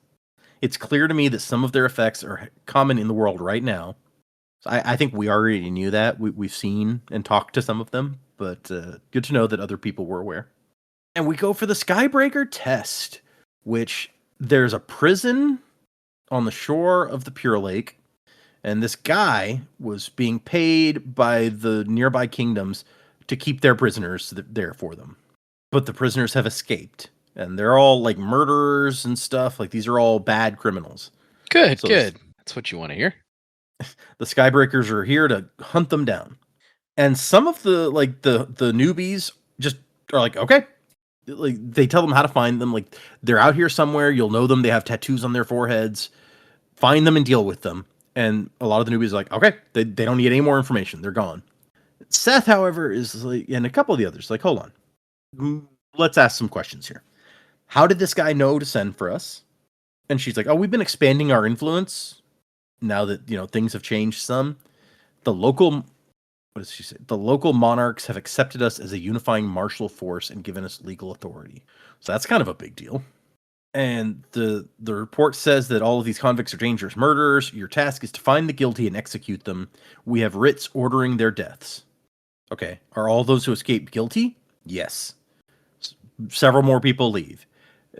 [SPEAKER 1] It's clear to me that some of their effects are common in the world right now. So I think we already knew that. We've seen and talked to some of them, but good to know that other people were aware. And we go for the Skybreaker test, which there's a prison on the shore of the Pure Lake, and this guy was being paid by the nearby kingdoms to keep their prisoners there for them. But the prisoners have escaped, and they're all like murderers and stuff. Like, these are all bad criminals.
[SPEAKER 2] Good.
[SPEAKER 1] So
[SPEAKER 2] That's what you want to hear.
[SPEAKER 1] The Skybreakers are here to hunt them down. And some of the newbies just are like, okay. Like, they tell them how to find them. Like, they're out here somewhere. You'll know them. They have tattoos on their foreheads. Find them and deal with them. And a lot of the newbies are like, okay, they don't need any more information. They're gone. Szeth, however, is like, and a couple of the others, like, hold on. Let's ask some questions here. How did this guy know to send for us? And she's like, oh, we've been expanding our influence now that, things have changed some. The local monarchs have accepted us as a unifying martial force and given us legal authority. So that's kind of a big deal. And the report says that all of these convicts are dangerous murderers. Your task is to find the guilty and execute them. We have writs ordering their deaths. Okay. Are all those who escape guilty? Yes. Several more people leave.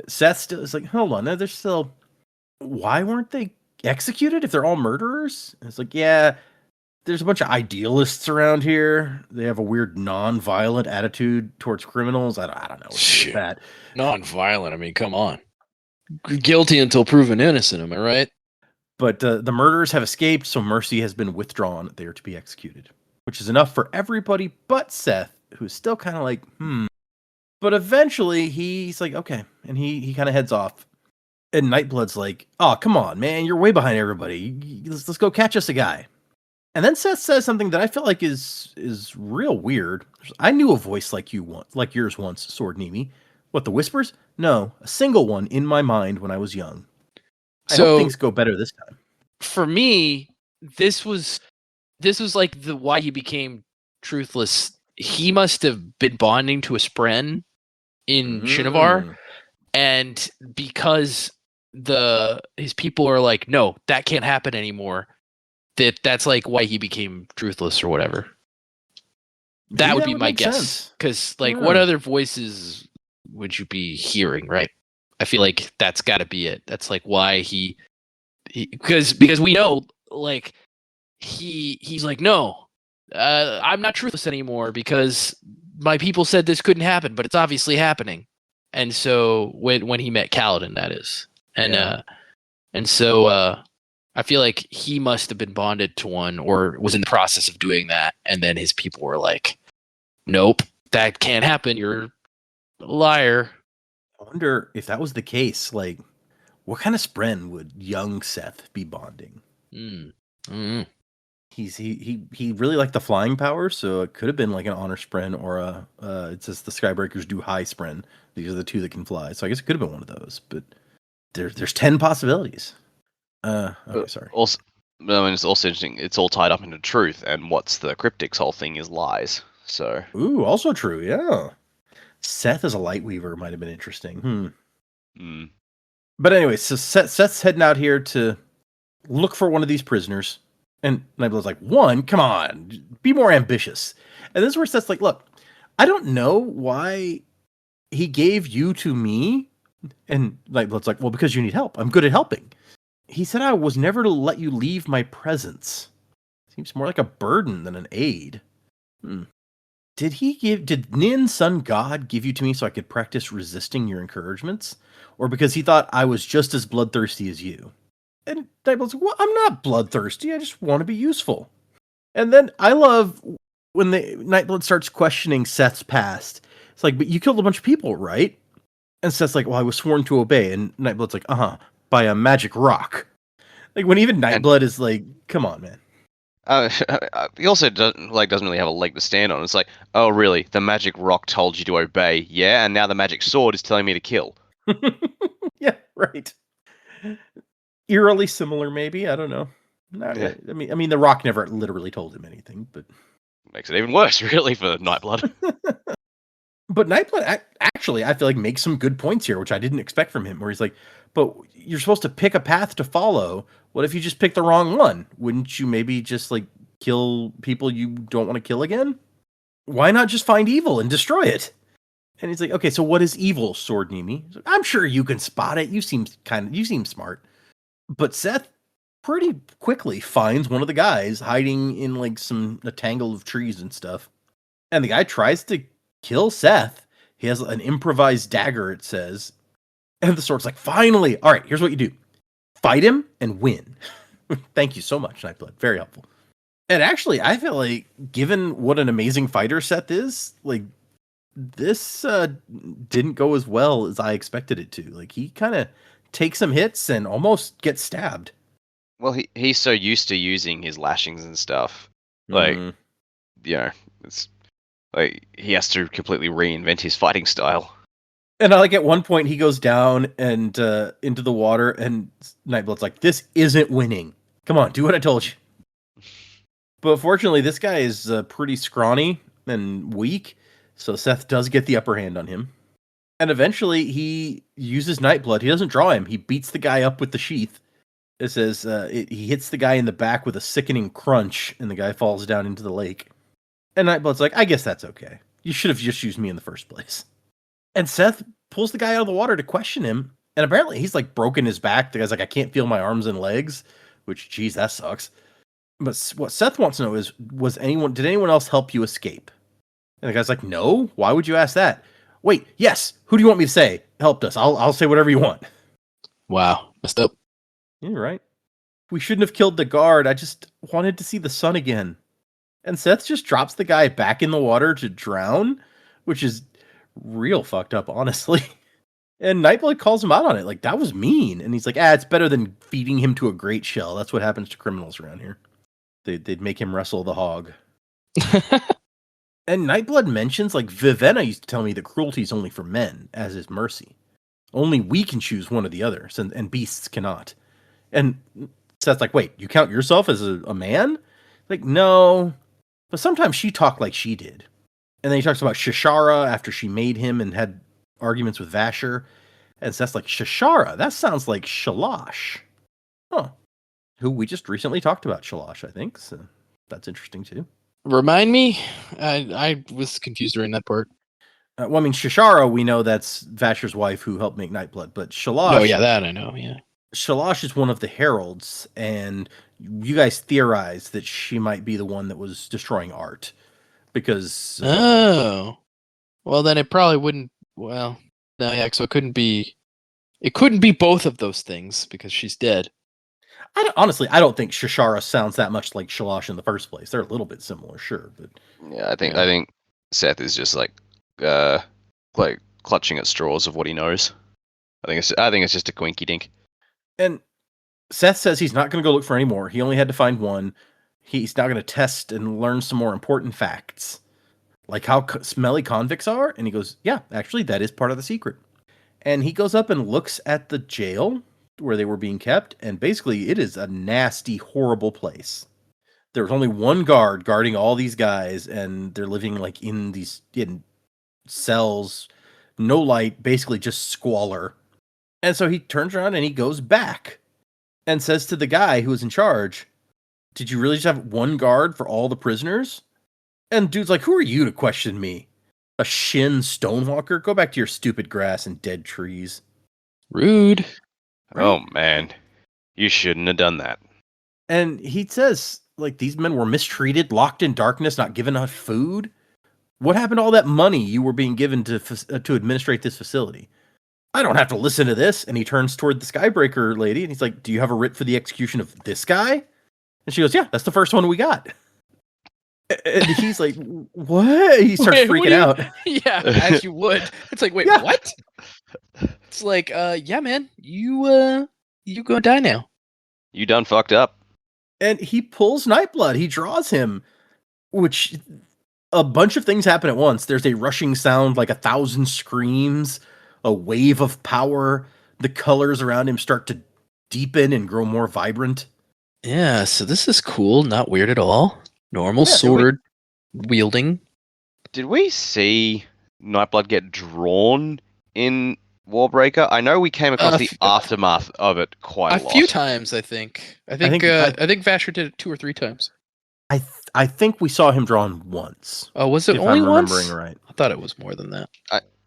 [SPEAKER 1] Szeth still is like, hold on, they're still... Why weren't they executed if they're all murderers? And it's like, yeah, there's a bunch of idealists around here. They have a weird non-violent attitude towards criminals. I don't know what's that.
[SPEAKER 2] Non-violent. I mean, come on. Guilty until proven innocent. Am I right?
[SPEAKER 1] But the murderers have escaped, so mercy has been withdrawn. They are to be executed, which is enough for everybody but Szeth, who's still kind of like, But eventually he's like, okay, and he kind of heads off. And Nightblood's like, oh, come on, man, you're way behind everybody. Let's go catch us a guy. And then Szeth says something that I feel like is real weird. I knew a voice like yours once, Sword Nimi. What, the whispers? No, a single one in my mind when I was young. I hope things go better this time.
[SPEAKER 2] For me, this was like the why he became truthless. He must have been bonding to a spren in Shinovar, and because his people are like, no, that can't happen anymore. That's like why he became truthless or whatever. That would be my guess. Because what other voices would you be hearing, right? I feel like that's got to be it. That's like why because we know like he's like, no, I'm not truthless anymore because my people said this couldn't happen, but it's obviously happening. And so when he met Kaladin, that is, and so I feel like he must have been bonded to one or was in the process of doing that, and then his people were like, nope, that can't happen. You're a liar.
[SPEAKER 1] I wonder if that was the case. Like, what kind of spren would young Szeth be bonding? He really liked the flying power, so it could have been like an honor spren or it says the Skybreakers do high spren. These are the two that can fly, so I guess it could have been one of those. But there's 10 possibilities. Okay, sorry.
[SPEAKER 3] Also, I mean, it's also interesting. It's all tied up into truth, and what's the cryptic's whole thing is lies. So,
[SPEAKER 1] also true. Yeah, Szeth as a Lightweaver might have been interesting. But anyway, so Seth's heading out here to look for one of these prisoners, and Nightblood's like, "One, come on, be more ambitious." And this is where Seth's like, "Look, I don't know why he gave you to me," and Nightblood's like, "Well, because you need help. I'm good at helping." He said I was never to let you leave my presence. Seems more like a burden than an aid. Did Nin, Sun God, give you to me so I could practice resisting your encouragements? Or because he thought I was just as bloodthirsty as you? And Nightblood's like, well, I'm not bloodthirsty, I just want to be useful. And then I love when the Nightblood starts questioning Szeth's past. It's like, but you killed a bunch of people, right? And Szeth's like, well, I was sworn to obey. And Nightblood's like, by a magic rock. Like when even Nightblood is like, come on, man.
[SPEAKER 3] He also doesn't really have a leg to stand on. It's like, oh really? The magic rock told you to obey, yeah, and now the magic sword is telling me to kill.
[SPEAKER 1] Yeah, right. Eerily similar, maybe. I don't know.
[SPEAKER 3] Yeah.
[SPEAKER 1] I mean, the rock never literally told him anything, but
[SPEAKER 3] makes it even worse, really, for Nightblood.
[SPEAKER 1] But Nightblood actually, I feel like, makes some good points here, which I didn't expect from him. Where he's like, but you're supposed to pick a path to follow. What if you just pick the wrong one? Wouldn't you maybe just like kill people you don't want to kill again? Why not just find evil and destroy it? And he's like, okay, so what is evil, Sword Nimi? Like, I'm sure you can spot it. You seem smart. But Szeth pretty quickly finds one of the guys hiding in like a tangle of trees and stuff. And the guy tries to kill Szeth. He has an improvised dagger, it says. And the sword's like, finally! All right, here's what you do. Fight him and win. Thank you so much, Nightblood. Very helpful. And actually, I feel like, given what an amazing fighter Szeth is, like, this didn't go as well as I expected it to. Like, he kind of takes some hits and almost gets stabbed.
[SPEAKER 3] Well, he's so used to using his lashings and stuff. Like, it's like he has to completely reinvent his fighting style.
[SPEAKER 1] And I like at one point he goes down and into the water, and Nightblood's like, "This isn't winning. Come on, do what I told you." But fortunately, this guy is pretty scrawny and weak, so Szeth does get the upper hand on him. And eventually, he uses Nightblood. He doesn't draw him. He beats the guy up with the sheath. It says he hits the guy in the back with a sickening crunch, and the guy falls down into the lake. And Nightblood's like, "I guess that's okay. You should have just used me in the first place." And Szeth pulls the guy out of the water to question him. And apparently he's like broken his back. The guy's like, "I can't feel my arms and legs," which, geez, that sucks. But what Szeth wants to know is, did anyone else help you escape? And the guy's like, "No, why would you ask that?" "Wait, yes, who do you want me to say helped us? I'll say whatever you want."
[SPEAKER 2] Wow, messed up.
[SPEAKER 1] You're right. "We shouldn't have killed the guard. I just wanted to see the sun again." And Szeth just drops the guy back in the water to drown, which is real fucked up, honestly. And Nightblood calls him out on it, like, that was mean. And he's like, it's better than feeding him to a great shell. That's what happens to criminals around here. They'd make him wrestle the hog. And Nightblood mentions, like, Vivenna used to tell me that cruelty is only for men, as is mercy. Only we can choose one or the other, and beasts cannot. And Seth's like, wait, you count yourself as a man? Like, no. But sometimes she talked like she did. And then he talks about Shishara after she made him and had arguments with Vasher. And Seth's like, Shishara? That sounds like Shalash. Huh. Who we just recently talked about Shalash, I think. So that's interesting, too.
[SPEAKER 2] Remind me? I was confused during that part.
[SPEAKER 1] Well, I mean, Shishara, we know that's Vasher's wife who helped make Nightblood. But Shalash...
[SPEAKER 2] Oh, yeah, that I know, yeah.
[SPEAKER 1] Shalash is one of the heralds, and you guys theorize that she might be the one that was destroying art. Because...
[SPEAKER 2] Oh. Well, then it probably wouldn't... Well, no, yeah, so it couldn't be... It couldn't be both of those things, because she's dead.
[SPEAKER 1] Honestly, I don't think Shishara sounds that much like Shalash in the first place. They're a little bit similar, sure, but
[SPEAKER 3] Yeah, I think Szeth is just like clutching at straws of what he knows. I think it's just a quinky dink.
[SPEAKER 1] And Szeth says he's not going to go look for any more. He only had to find one. He's now going to test and learn some more important facts, like how smelly convicts are. And he goes, "Yeah, actually, that is part of the secret." And he goes up and looks at the jail where they were being kept, and basically it is a nasty, horrible place. There was only one guard guarding all these guys, and they're living like in cells, no light, basically just squalor. And so he turns around and he goes back and says to the guy who was in charge, "Did you really just have one guard for all the prisoners?" And dude's like, "Who are you to question me? A Shin stonewalker? Go back to your stupid grass and dead trees."
[SPEAKER 2] Rude.
[SPEAKER 1] Right?
[SPEAKER 3] Oh man, you shouldn't have done that.
[SPEAKER 1] And he says, like, these men were mistreated, locked in darkness, not given enough food. What happened to all that money you were being given to administrate this facility? I don't have to listen to this. And he turns toward the Skybreaker lady, and he's like, "Do you have a writ for the execution of this guy?" And she goes, "Yeah, that's the first one we got." And he's like, "What?" He starts freaking out.
[SPEAKER 2] Yeah, as you would. It's like, wait,
[SPEAKER 1] Yeah.
[SPEAKER 2] what? It's like, yeah, man, you gonna die now.
[SPEAKER 3] You done fucked up.
[SPEAKER 1] And he pulls Nightblood. He draws him, which a bunch of things happen at once. There's a rushing sound, like 1,000 screams, a wave of power. The colors around him start to deepen and grow more vibrant.
[SPEAKER 2] Yeah, so this is cool, not weird at all. Normal
[SPEAKER 1] Yeah,
[SPEAKER 2] sword wielding.
[SPEAKER 3] Did we see Nightblood get drawn in Warbreaker? I know we came across the aftermath of it quite a lot.
[SPEAKER 2] A few times, I think. I think Vasher did it 2 or 3 times.
[SPEAKER 1] I think we saw him drawn once.
[SPEAKER 2] Oh, was it
[SPEAKER 1] if
[SPEAKER 2] only
[SPEAKER 1] I'm
[SPEAKER 2] once?
[SPEAKER 1] remembering right.
[SPEAKER 2] I thought it was more than that.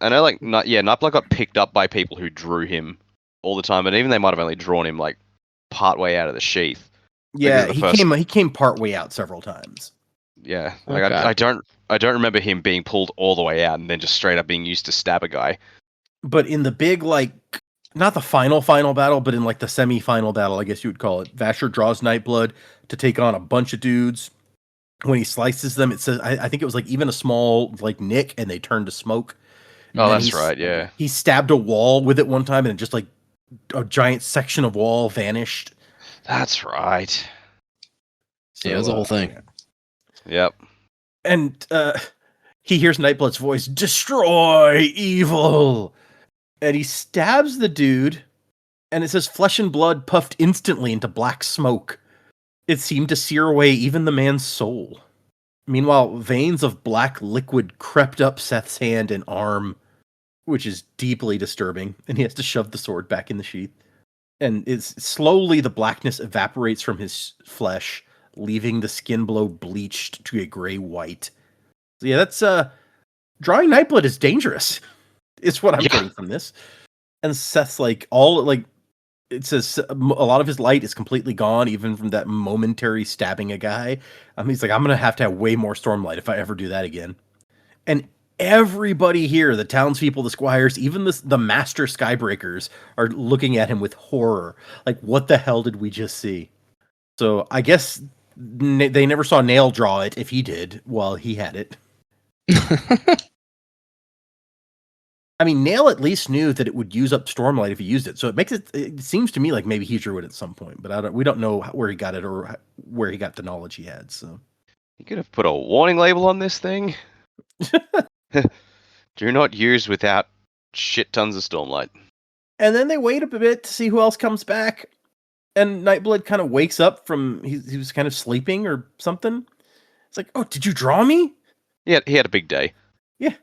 [SPEAKER 3] I know, like, Nightblood got picked up by people who drew him all the time, and even they might have only drawn him like part way out of the sheath.
[SPEAKER 1] Yeah,
[SPEAKER 3] Like,
[SPEAKER 1] he came part way out several times.
[SPEAKER 3] Yeah, like
[SPEAKER 2] Okay.
[SPEAKER 3] I don't remember him being pulled all the way out and then just straight up being used to stab a guy.
[SPEAKER 1] But in the big, like, not the final battle, but in like the semi-final battle, I guess you would call it, Vasher draws Nightblood to take on a bunch of dudes. When he slices them, it says, I think it was like even a small like nick, and they turn to smoke.
[SPEAKER 3] Oh,
[SPEAKER 1] And
[SPEAKER 3] that's right, yeah.
[SPEAKER 1] He stabbed a wall with it one time, and just like a giant section of wall vanished.
[SPEAKER 3] That's right.
[SPEAKER 2] Yeah, it was a whole thing.
[SPEAKER 3] Yep.
[SPEAKER 1] And he hears Nightblood's voice, "Destroy evil!" And he stabs the dude, and it says flesh and blood puffed instantly into black smoke. It seemed to sear away even the man's soul. Meanwhile, veins of black liquid crept up Szeth's hand and arm, which is deeply disturbing, and he has to shove the sword back in the sheath. And slowly the blackness evaporates from his flesh, leaving the skin below bleached to a gray white. So yeah, that's drawing Nightblood is dangerous. It's what I'm getting from this. And Szeth's like it says a lot of his light is completely gone, even from that momentary stabbing a guy. He's like, I'm gonna have to have way more Stormlight if I ever do that again. And everybody here, the townspeople, the squires, even the master Skybreakers, are looking at him with horror. Like, what the hell did we just see? So I guess they never saw Nail draw it, if he did, while he had it. I mean, Nail at least knew that it would use up Stormlight if he used it, so it seems to me like maybe he drew it at some point, but we don't know where he got it or where he got the knowledge he had. So
[SPEAKER 3] You could have put a warning label on this thing. Do not use without shit tons of Stormlight.
[SPEAKER 1] and then they wait up a bit to see who else comes back, and Nightblood kind of wakes up from he was kind of sleeping or something. It's like, oh, did you draw me?
[SPEAKER 3] Yeah, he had a big day.
[SPEAKER 1] Yeah.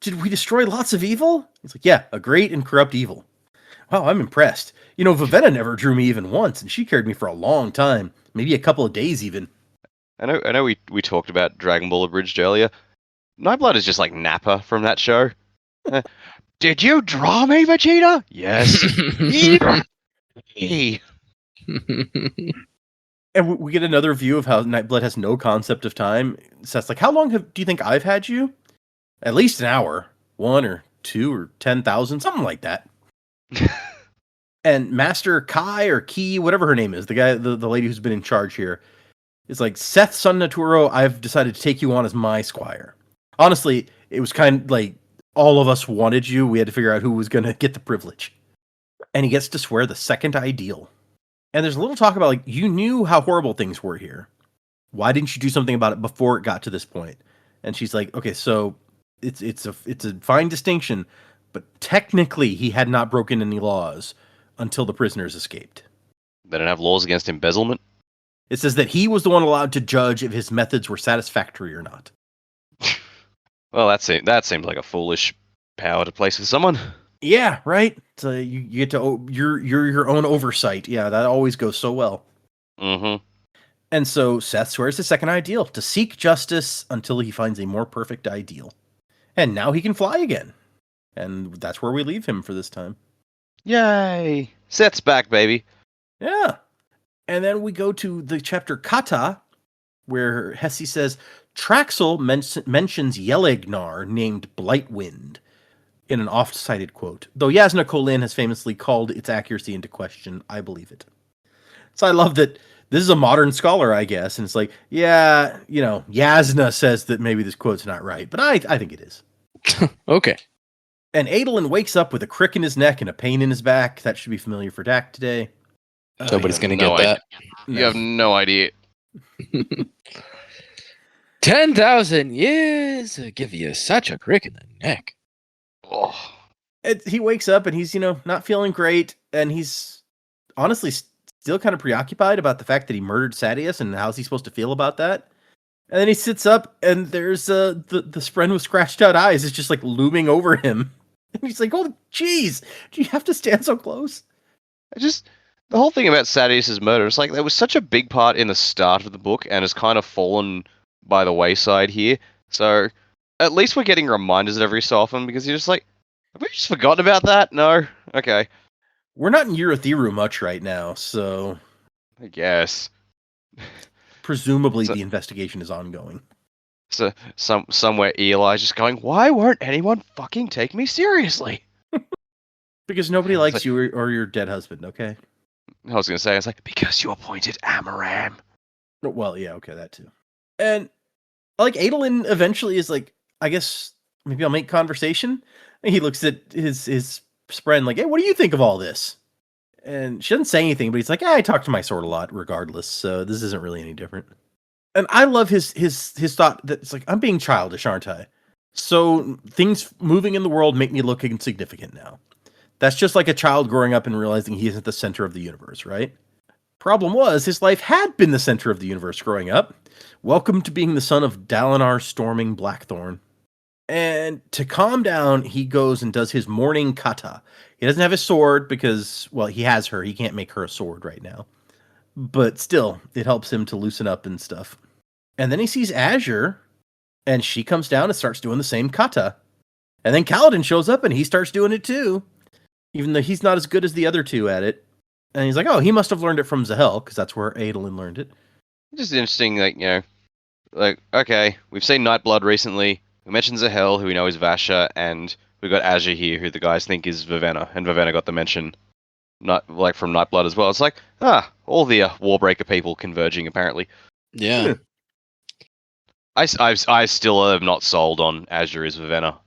[SPEAKER 1] Did we destroy lots of evil? He's like, yeah, a great and corrupt evil. Wow, I'm impressed. You know, Vivenna never drew me even once, and she carried me for a long time, maybe a couple of days even.
[SPEAKER 3] I know. We talked about Dragon Ball Abridged earlier. Nightblood is just like Nappa from that show. Did you draw me, Vegeta? Yes. Hey.
[SPEAKER 1] And we get another view of how Nightblood has no concept of time. Seth's like, how long do you think I've had you? At least an hour. 1 or 2 or 10,000, something like that. And Master Kai or Ki, whatever her name is, the lady who's been in charge here, is like, Szeth, son Naturo, I've decided to take you on as my squire. Honestly, it was kind of like all of us wanted you. We had to figure out who was going to get the privilege. And he gets to swear the second ideal. And there's a little talk about, like, you knew how horrible things were here. Why didn't you do something about it before it got to this point? And she's like, okay, so it's a fine distinction, but technically he had not broken any laws until the prisoners escaped.
[SPEAKER 3] They don't have laws against embezzlement.
[SPEAKER 1] It says that he was the one allowed to judge if his methods were satisfactory or not.
[SPEAKER 3] Well, that seems like a foolish power to place with someone.
[SPEAKER 1] Yeah, right. So you get to you're your own oversight. Yeah, that always goes so well.
[SPEAKER 3] Mm-hmm.
[SPEAKER 1] And so Szeth swears his second ideal, to seek justice until he finds a more perfect ideal. And now he can fly again. And that's where we leave him for this time.
[SPEAKER 3] Yay! Szeth's back, baby.
[SPEAKER 1] Yeah. And then we go to the chapter Kata, where Hesi says, Traxel mentions Yelegnar named Blightwind in an oft-cited quote. Though Yasna Kholin has famously called its accuracy into question, I believe it. So I love that this is a modern scholar, I guess, and it's like, yeah, you know, Yasna says that maybe this quote's not right, but I think it is.
[SPEAKER 2] Okay.
[SPEAKER 1] And Adolin wakes up with a crick in his neck and a pain in his back. That should be familiar for Dak today.
[SPEAKER 2] Nobody's going to
[SPEAKER 3] no
[SPEAKER 2] get that.
[SPEAKER 3] You have no idea.
[SPEAKER 2] 10,000 years give you such a crick in the neck.
[SPEAKER 3] Oh.
[SPEAKER 1] He wakes up and he's, not feeling great. And he's honestly still kind of preoccupied about the fact that he murdered Sadeas and how's he supposed to feel about that. And then he sits up and there's the Spren with scratched out eyes is just like looming over him. And he's like, oh, jeez, do you have to stand so close?
[SPEAKER 3] The whole thing about Sadeas' murder, it's like there was such a big part in the start of the book and has kind of fallen by the wayside here. So at least we're getting reminders every so often because you're just like, have we just forgotten about that? No? Okay.
[SPEAKER 1] We're not in Urithiru much right now, so
[SPEAKER 3] I guess.
[SPEAKER 1] presumably the investigation is ongoing.
[SPEAKER 3] So somewhere Eli's just going, why won't anyone fucking take me seriously?
[SPEAKER 1] Because nobody likes you or your dead husband, okay?
[SPEAKER 3] I was going to say, it's like, because you appointed Amaram.
[SPEAKER 1] Well, yeah, okay, that too. And like Adolin eventually is like, I guess maybe I'll make conversation. And he looks at his Spren like, hey, what do you think of all this? And she doesn't say anything, but he's like, I talk to my sword a lot regardless, so this isn't really any different. And I love his thought that it's like, I'm being childish, aren't I? So things moving in the world make me look insignificant now. That's just like a child growing up and realizing he isn't the center of the universe, right? Problem was, his life had been the center of the universe growing up. Welcome to being the son of Dalinar Storming Blackthorn. And to calm down, he goes and does his morning kata. He doesn't have his sword because, well, he has her. He can't make her a sword right now. But still, it helps him to loosen up and stuff. And then he sees Azure, and she comes down and starts doing the same kata. And then Kaladin shows up, and he starts doing it too. Even though he's not as good as the other two at it. And he's like, oh, he must have learned it from Zahel, because that's where Adolin learned it.
[SPEAKER 3] Just interesting, okay, we've seen Nightblood recently. We mentioned Zahel, who we know is Vasha, and we got Azure here, who the guys think is Vivenna, and Vivenna got the mention, from Nightblood as well. It's like, all the Warbreaker people converging apparently.
[SPEAKER 2] Yeah.
[SPEAKER 3] I still am not sold on Azure as Vivenna.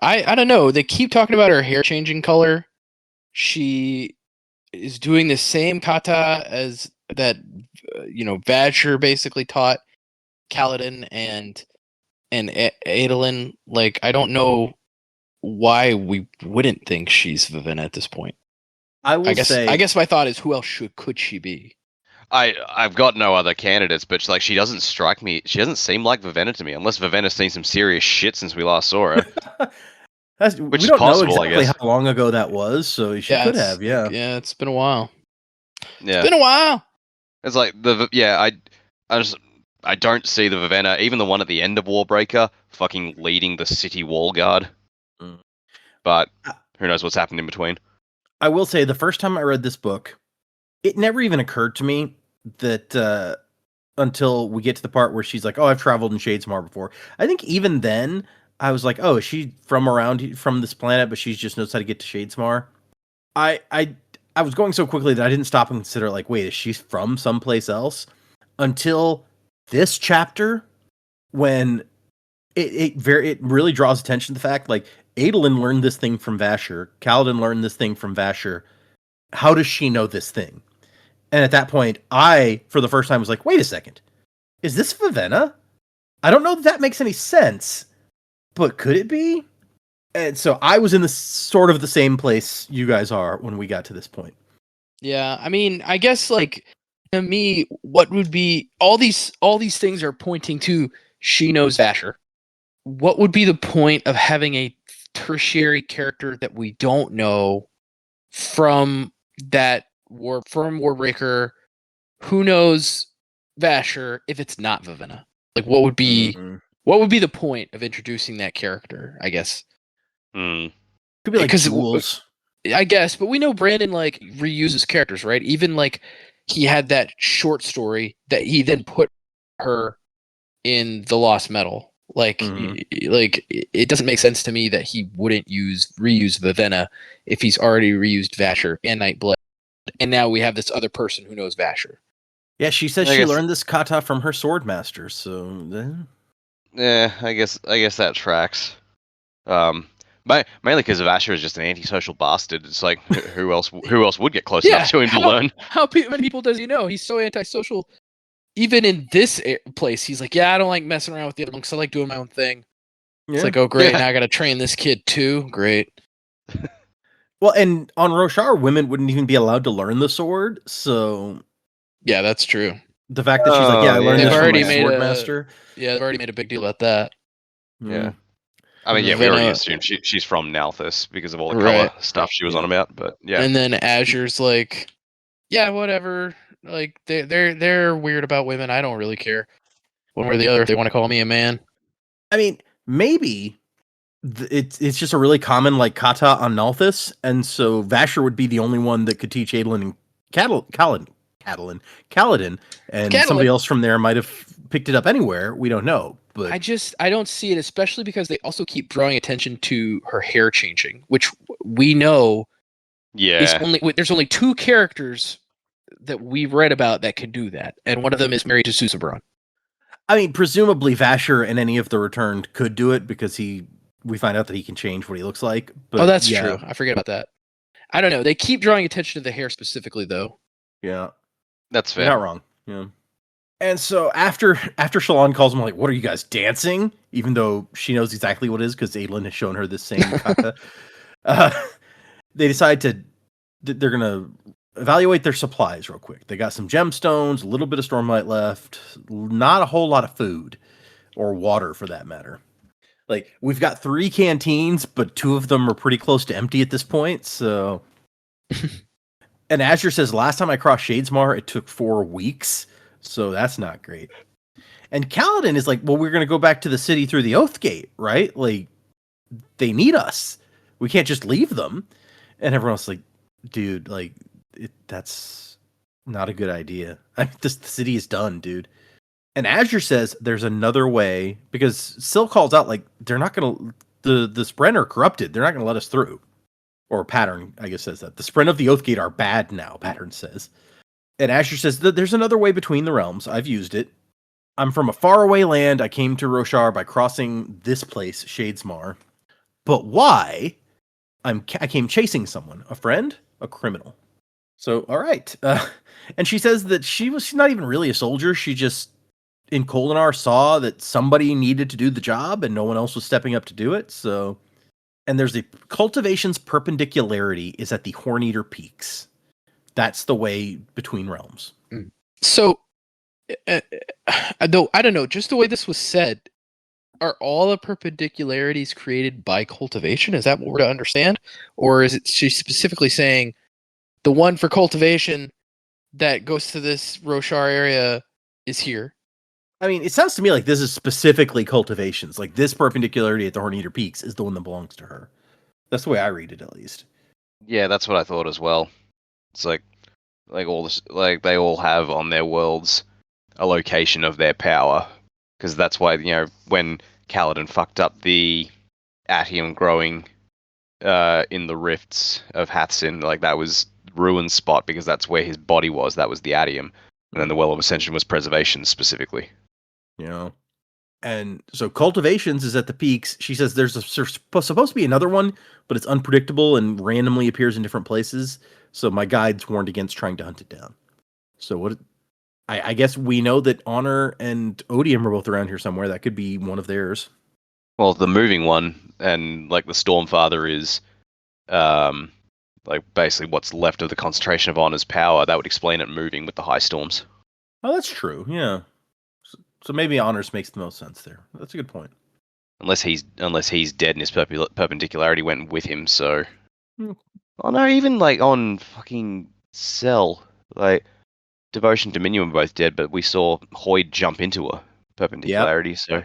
[SPEAKER 2] I don't know. They keep talking about her hair changing color. She is doing the same kata as that, Vasher basically taught Kaladin and Adolin. Like, I don't know why we wouldn't think she's Vivenna at this point.
[SPEAKER 1] I will
[SPEAKER 2] I
[SPEAKER 1] say,
[SPEAKER 2] guess my thought is, who else could she be?
[SPEAKER 3] I've got no other candidates, but like she doesn't strike me. She doesn't seem like Vivenna to me, unless Vivenna's seen some serious shit since we last saw her.
[SPEAKER 1] we
[SPEAKER 3] is
[SPEAKER 1] don't know
[SPEAKER 3] possible, I
[SPEAKER 1] exactly
[SPEAKER 3] guess.
[SPEAKER 1] how long ago that was, so she could have. Yeah.
[SPEAKER 2] Yeah, it's been a while.
[SPEAKER 3] Yeah,
[SPEAKER 2] It's been a while.
[SPEAKER 3] it's like I don't see the Vivenna, even the one at the end of Warbreaker, fucking leading the city wall guard.
[SPEAKER 1] Mm.
[SPEAKER 3] But who knows what's happened in between?
[SPEAKER 1] I will say, the first time I read this book, it never even occurred to me that until we get to the part where she's like, "Oh, I've traveled in Shadesmar before." I think even then I was like, "Oh, is she from this planet, but she just knows how to get to Shadesmar?" I was going so quickly that I didn't stop and consider, like, wait, is she from someplace else? Until this chapter, when it really draws attention to the fact, like, Adolin learned this thing from Vasher, Kaladin learned this thing from Vasher. How does she know this thing? And at that point, I, for the first time, was like, wait a second. Is this Vivenna? I don't know that makes any sense, but could it be? And so I was in the sort of the same place you guys are when we got to this point.
[SPEAKER 2] Yeah, I mean, I guess, like, to me, what would be all these things are pointing to she knows Vasher. What would be the point of having a tertiary character that we don't know from Warbreaker? Who knows Vasher if it's not Vivenna? Like, what would be the point of introducing that character? I guess.
[SPEAKER 3] Hmm.
[SPEAKER 1] Could be like
[SPEAKER 2] Because
[SPEAKER 1] Jules.
[SPEAKER 2] I guess, but we know Brandon, like, reuses characters, right? Even, like, he had that short story that he then put her in the Lost Metal. Like, it doesn't make sense to me that he wouldn't reuse Vivenna if he's already reused Vasher and Nightblood, and now we have this other person who knows Vasher.
[SPEAKER 1] Yeah, she says she learned this kata from her sword master, so
[SPEAKER 3] yeah, I guess that tracks. Mainly because Vasher is just an antisocial bastard. It's like, who else would get close enough to him to learn?
[SPEAKER 2] How many people does he know? He's so antisocial. Even in this place, he's like, yeah, I don't like messing around with the other monks. I like doing my own thing. Yeah. It's like, oh, great. Yeah. Now I got to train this kid too. Great.
[SPEAKER 1] Well, and on Roshar, women wouldn't even be allowed to learn the sword. So,
[SPEAKER 2] yeah, that's true.
[SPEAKER 1] The fact that she's like, yeah, I learned this from my sword master.
[SPEAKER 2] Yeah, they've already made a big deal about that.
[SPEAKER 3] Yeah. I mean, yeah, we already assumed she's from Nalthus because of all the color stuff she was on about. But yeah.
[SPEAKER 2] And then Azure's like, yeah, whatever. Like, they're weird about women. I don't really care. One way or the other, if they want to call me a man.
[SPEAKER 1] I mean, maybe it's just a really common, like, kata on Nalthus, and so Vasher would be the only one that could teach Adolin and Kaladin, and somebody else from there might have picked it up anywhere. We don't know. But
[SPEAKER 2] I don't see it, especially because they also keep drawing attention to her hair changing, which we know.
[SPEAKER 3] Yeah.
[SPEAKER 2] There's only two characters that we've read about that can do that, and one of them is married to Susabron.
[SPEAKER 1] I mean, presumably Vasher and any of the returned could do it because we find out that he can change what he looks like. But
[SPEAKER 2] that's true. I forget about that. I don't know. They keep drawing attention to the hair specifically, though.
[SPEAKER 1] Yeah,
[SPEAKER 3] that's fair.
[SPEAKER 1] You're not wrong. Yeah. And so after Shallan calls him, like, what are you guys dancing? Even though she knows exactly what it is because Adolin has shown her this same kata. They decide they're going to evaluate their supplies real quick. They got some gemstones, a little bit of Stormlight left, not a whole lot of food or water for that matter. Like, we've got 3 canteens, but 2 of them are pretty close to empty at this point, so... And Azure says, last time I crossed Shadesmar, it took 4 weeks, so that's not great. And Kaladin is like, well, we're going to go back to the city through the Oath Gate, right? Like, they need us. We can't just leave them. And everyone's like, dude, like, that's not a good idea. I mean, the city is done, dude. And Azure says there's another way, because Syl calls out, like, they're not going to... The Spren are corrupted. They're not going to let us through. Or Pattern, I guess, says that. The Spren of the Oathgate are bad now, Pattern says. And Azure says that there's another way between the realms. I've used it. I'm from a faraway land. I came to Roshar by crossing this place, Shadesmar. But why? I came chasing someone, a friend, a criminal. So, all right. And she says that she's not even really a soldier. She just, in Kolinar, saw that somebody needed to do the job and no one else was stepping up to do it. So, and there's the cultivation's perpendicularity is at the Horn-Eater Peaks. That's the way between realms.
[SPEAKER 2] So, though I don't know, just the way this was said, are all the perpendicularities created by cultivation? Is that what we're to understand? Or is it she specifically saying the one for cultivation that goes to this Roshar area is here?
[SPEAKER 1] I mean, it sounds to me like this is specifically cultivations. Like this perpendicularity at the Horn-Eater Peaks is the one that belongs to her. That's the way I read it, at least.
[SPEAKER 3] Yeah, that's what I thought as well. It's like all this, like they all have on their worlds a location of their power, because that's why when Kaladin fucked up the atium growing in the rifts of Hathsin, like that was ruin spot because that's where his body was. That was the atium, and then the Well of Ascension was preservation specifically.
[SPEAKER 1] And so cultivations is at the peaks. She says there's supposed to be another one, but it's unpredictable and randomly appears in different places. So my guides warned against trying to hunt it down. So what? I guess we know that Honor and Odium are both around here somewhere. That could be one of theirs.
[SPEAKER 3] Well, the moving one and like the Stormfather is, like basically what's left of the concentration of Honor's power. That would explain it moving with the high storms.
[SPEAKER 1] Oh, that's true. Yeah. So maybe Honors makes the most sense there. That's a good point.
[SPEAKER 3] Unless he's dead and his perpendicularity went with him. So,
[SPEAKER 1] Hmm.
[SPEAKER 3] Oh no, even like on fucking Cell, like Devotion, Dominion were both dead, but we saw Hoyd jump into a perpendicularity. Yep. So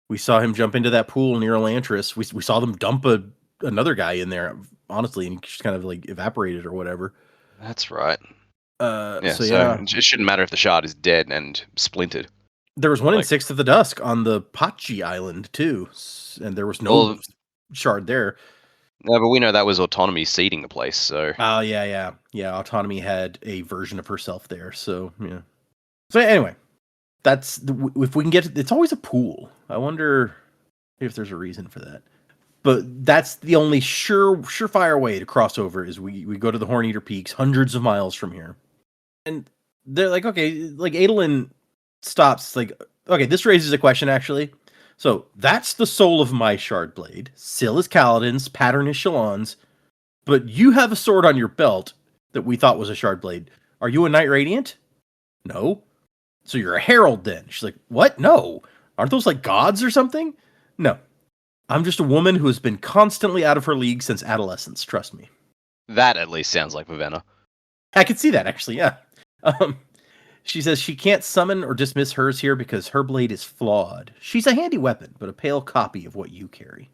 [SPEAKER 1] we saw him jump into that pool near Elantris. We saw them dump another guy in there, honestly, and just kind of like evaporated or whatever.
[SPEAKER 3] That's right.
[SPEAKER 1] So
[SPEAKER 3] it shouldn't matter if the shard is dead and splintered.
[SPEAKER 1] There was one in Sixth of the Dusk on the Pachi Island too, and there was no shard there.
[SPEAKER 3] No, but we know that was Autonomy seeding the place, so...
[SPEAKER 1] Oh, yeah. Autonomy had a version of herself there, so, yeah. So, anyway, that's... If we can get... It's always a pool. I wonder if there's a reason for that. But that's the only surefire way to cross over is we go to the Horn-Eater Peaks, hundreds of miles from here. And they're like, okay, like, Adolin stops, like, okay, this raises a question, actually. So, that's the soul of my shard blade. Syl is Kaladin's, Pattern is Shalon's. But you have a sword on your belt that we thought was a shard blade. Are you a Knight Radiant? No. So you're a Herald then. She's like, what? No. Aren't those like gods or something? No. I'm just a woman who has been constantly out of her league since adolescence, trust me.
[SPEAKER 3] That at least sounds like Vivenna.
[SPEAKER 1] I could see that, actually, yeah. She says she can't summon or dismiss hers here because her blade is flawed. She's a handy weapon, but a pale copy of what you carry.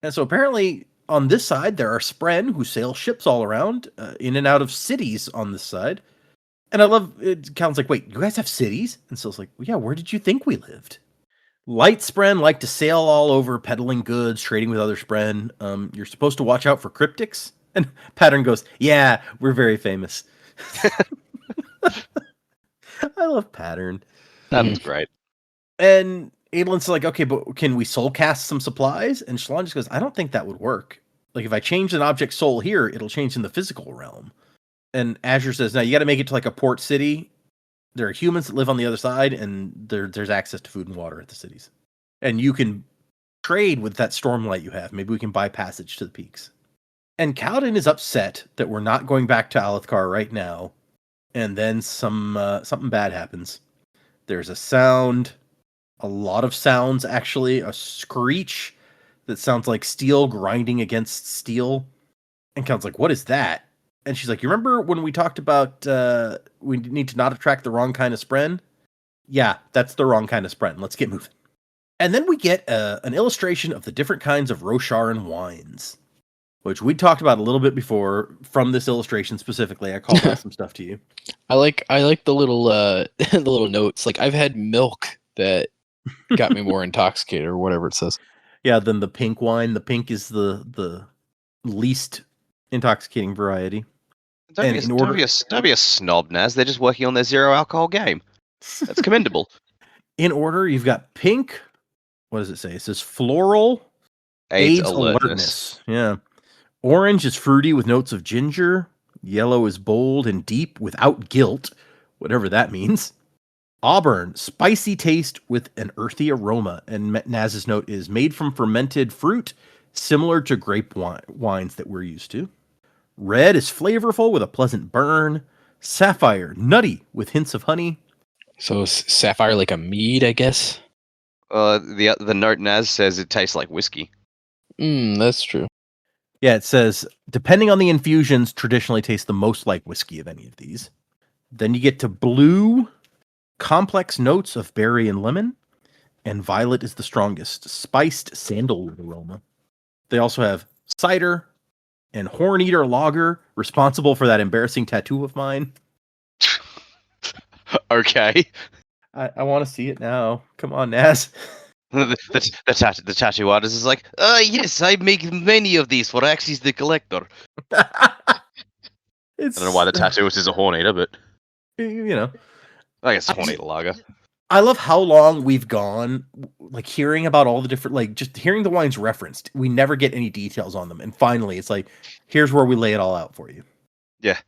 [SPEAKER 1] And so apparently on this side, there are Spren who sail ships all around, in and out of cities on this side. And I love it. Callan's like, wait, you guys have cities? And Syl's like, well, yeah, where did you think we lived? Light Spren like to sail all over, peddling goods, trading with other Spren. You're supposed to watch out for cryptics. And Pattern goes, yeah, we're very famous. I love Pattern.
[SPEAKER 3] That's great.
[SPEAKER 1] And Adolin's like, okay, but can we soul cast some supplies? And Shalon just goes, I don't think that would work. Like, if I change an object's soul here, it'll change in the physical realm. And Azure says, now you got to make it to like a port city. There are humans that live on the other side, and there's access to food and water at the cities. And you can trade with that stormlight you have. Maybe we can buy passage to the peaks. And Kaladin is upset that we're not going back to Alethkar right now. And then something bad happens. There's a sound, a lot of sounds actually, a screech that sounds like steel grinding against steel. And Kaladin's like, what is that? And she's like, you remember when we talked about we need to not attract the wrong kind of Spren? Yeah, that's the wrong kind of Spren. Let's get moving. And then we get an illustration of the different kinds of Rosharan wines, which we talked about a little bit before from this illustration specifically. I called out some stuff to you.
[SPEAKER 2] I like the little the little notes. Like, I've had milk that got me more intoxicated or whatever it says.
[SPEAKER 1] Yeah, then the pink wine. The pink is the least intoxicating variety.
[SPEAKER 3] Don't be a snob, Naz. They're just working on their zero alcohol game. That's commendable.
[SPEAKER 1] In order, you've got pink. What does it say? It says floral,
[SPEAKER 3] Aids alertness.
[SPEAKER 1] Yeah. Orange is fruity with notes of ginger. Yellow is bold and deep without guilt, whatever that means. Auburn, spicy taste with an earthy aroma. And Naz's note is made from fermented fruit, similar to grape wines that we're used to. Red is flavorful with a pleasant burn. Sapphire, nutty with hints of honey.
[SPEAKER 2] So is sapphire like a mead, I guess?
[SPEAKER 3] The note Naz says it tastes like whiskey.
[SPEAKER 2] That's true.
[SPEAKER 1] Yeah, it says, depending on the infusions, traditionally taste the most like whiskey of any of these. Then you get to blue, complex notes of berry and lemon, and violet is the strongest, spiced sandalwood aroma. They also have cider and Horn Eater Lager, responsible for that embarrassing tattoo of mine.
[SPEAKER 3] Okay.
[SPEAKER 1] I want to see it now. Come on, Naz.
[SPEAKER 3] The tattoo artist is like, yes, I make many of these for Axis the Collector. I don't know why the tattooist is a Horn Eater, but
[SPEAKER 1] you know,
[SPEAKER 3] I guess Horn Eater Lager.
[SPEAKER 1] I love how long we've gone, like hearing about all the different, like just hearing the wines referenced. We never get any details on them, and finally, it's like, here's where we lay it all out for you.
[SPEAKER 3] Yeah.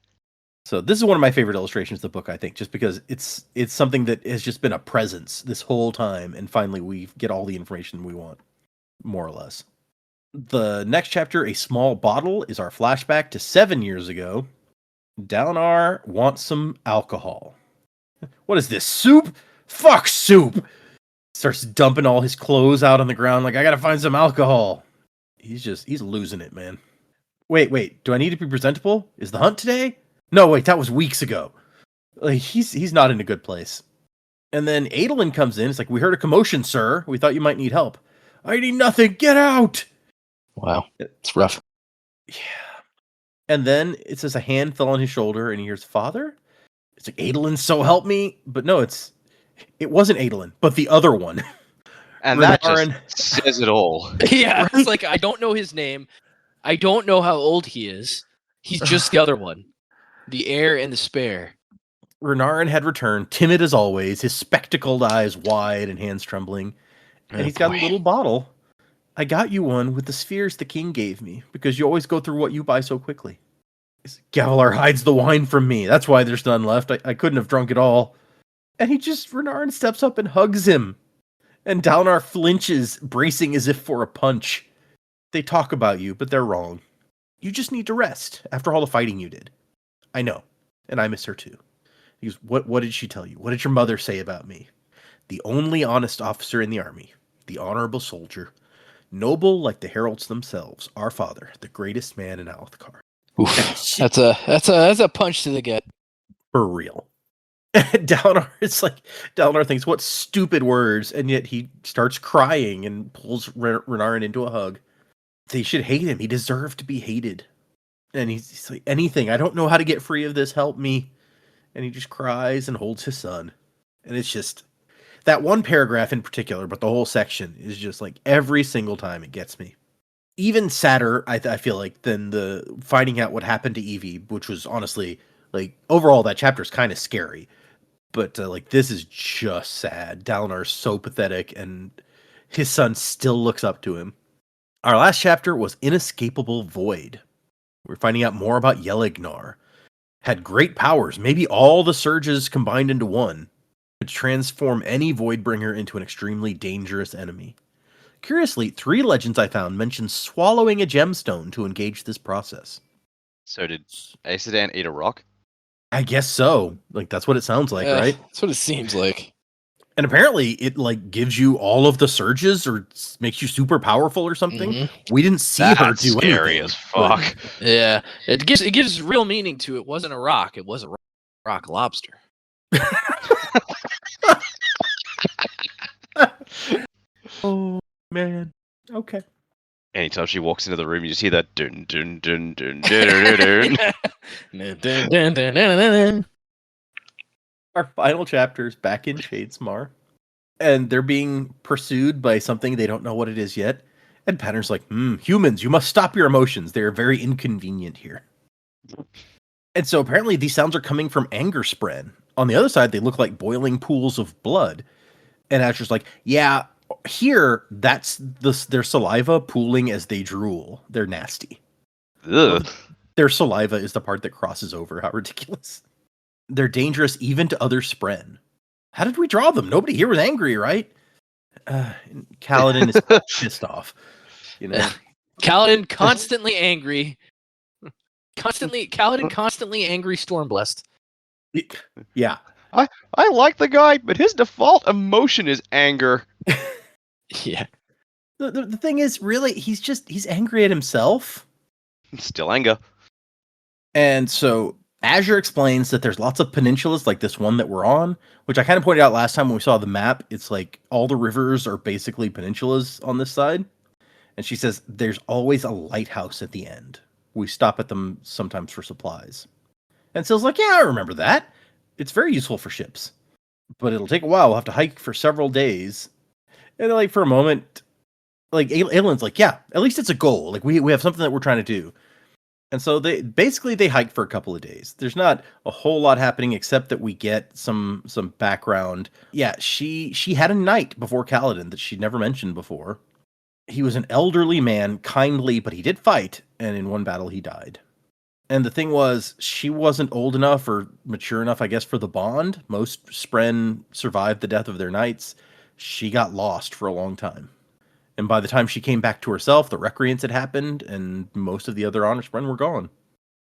[SPEAKER 1] So this is one of my favorite illustrations of the book, I think, just because it's something that has just been a presence this whole time, and finally we get all the information we want, more or less. The next chapter, A Small Bottle, is our flashback to 7 years ago. Dalinar wants some alcohol. What is this, soup? Fuck soup! Starts dumping all his clothes out on the ground like, I gotta find some alcohol. He's losing it, man. Wait, do I need to be presentable? Is the hunt today? No, wait, that was weeks ago. Like, he's not in a good place. And then Adolin comes in. It's like, we heard a commotion, sir. We thought you might need help. I need nothing. Get out!
[SPEAKER 2] Wow, it's rough.
[SPEAKER 1] Yeah. And then it says a hand fell on his shoulder, and he hears, Father? It's like, Adolin, so help me. But no, it wasn't Adolin, but the other one.
[SPEAKER 3] And that just says it all.
[SPEAKER 2] Yeah, it's like, I don't know his name. I don't know how old he is. He's just the other one. The heir and the spare.
[SPEAKER 1] Renarin had returned, timid as always, his spectacled eyes wide and hands trembling. And he's got a little bottle. I got you one with the spheres the king gave me, because you always go through what you buy so quickly. Gavilar hides the wine from me. That's why there's none left. I couldn't have drunk it all. And Renarin steps up and hugs him. And Dalinar flinches, bracing as if for a punch. They talk about you, but they're wrong. You just need to rest after all the fighting you did. I know, and I miss her too. He goes, what did she tell you? What did your mother say about me? The only honest officer in the army, the honorable soldier, noble like the heralds themselves, our father, the greatest man in Alethkar.
[SPEAKER 2] Oof, that's a punch to the gut.
[SPEAKER 1] For real. Dalinar thinks, what stupid words, and yet he starts crying and pulls Renarin into a hug. They should hate him. He deserved to be hated. And he's like, anything. I don't know how to get free of this. Help me. And he just cries and holds his son. And it's just, that one paragraph in particular, but the whole section is just like, every single time it gets me. Even sadder, I feel like, than the finding out what happened to Evie, which was honestly, like, overall that chapter is kind of scary. But, like, this is just sad. Dalinar's so pathetic, and his son still looks up to him. Our last chapter was Inescapable Void. We're finding out more about Yelignar. Had great powers, maybe all the surges combined into one, could transform any Voidbringer into an extremely dangerous enemy. Curiously, 3 legends I found mention swallowing a gemstone to engage this process.
[SPEAKER 3] So did Aesodan eat a rock?
[SPEAKER 1] I guess so. Like, that's what it sounds like, right?
[SPEAKER 2] That's what it seems like.
[SPEAKER 1] And apparently it, like, gives you all of the surges or makes you super powerful or something. Mm-hmm. We didn't see her do anything.
[SPEAKER 3] Scary as fuck.
[SPEAKER 2] But, yeah, it gives real meaning to it. Wasn't a rock. It was a rock lobster.
[SPEAKER 1] Oh, man. Okay.
[SPEAKER 3] Anytime she walks into the room, you just hear that dun dun dun dun dun dun dun.
[SPEAKER 1] Our final chapter is back in Shadesmar, and they're being pursued by something they don't know what it is yet. And Patterns like, humans, you must stop your emotions. They are very inconvenient here. And so apparently these sounds are coming from Angerspren. On the other side, they look like boiling pools of blood. And Asher's like, yeah, Here, that's their saliva pooling as they drool. They're nasty.
[SPEAKER 3] Ugh.
[SPEAKER 1] Their saliva is the part that crosses over. How ridiculous. They're dangerous even to other Spren. How did we draw them? Nobody here was angry, right? Kaladin is pissed off. You know,
[SPEAKER 2] Kaladin constantly angry. Kaladin constantly angry Stormblessed.
[SPEAKER 1] yeah.
[SPEAKER 3] I like the guy, but his default emotion is anger.
[SPEAKER 2] Yeah.
[SPEAKER 1] The thing is, really, he's angry at himself.
[SPEAKER 3] Still anger.
[SPEAKER 1] And so Azure explains that there's lots of peninsulas like this one that we're on, which I kind of pointed out last time when we saw the map. It's like all the rivers are basically peninsulas on this side. And she says there's always a lighthouse at the end. We stop at them sometimes for supplies. And Syl's like, yeah, I remember that. It's very useful for ships. But it'll take a while. We'll have to hike for several days. And like for a moment, like Aylin's like, yeah, at least it's a goal. Like we have something that we're trying to do. And so they hike for a couple of days. There's not a whole lot happening except that we get some background. Yeah, she had a knight before Kaladin that she'd never mentioned before. He was an elderly man, kindly, but he did fight, and in one battle he died. And the thing was, she wasn't old enough or mature enough, I guess, for the bond. Most Spren survived the death of their knights. She got lost for a long time. And by the time she came back to herself, the recreants had happened, and most of the other Honor Spren were gone.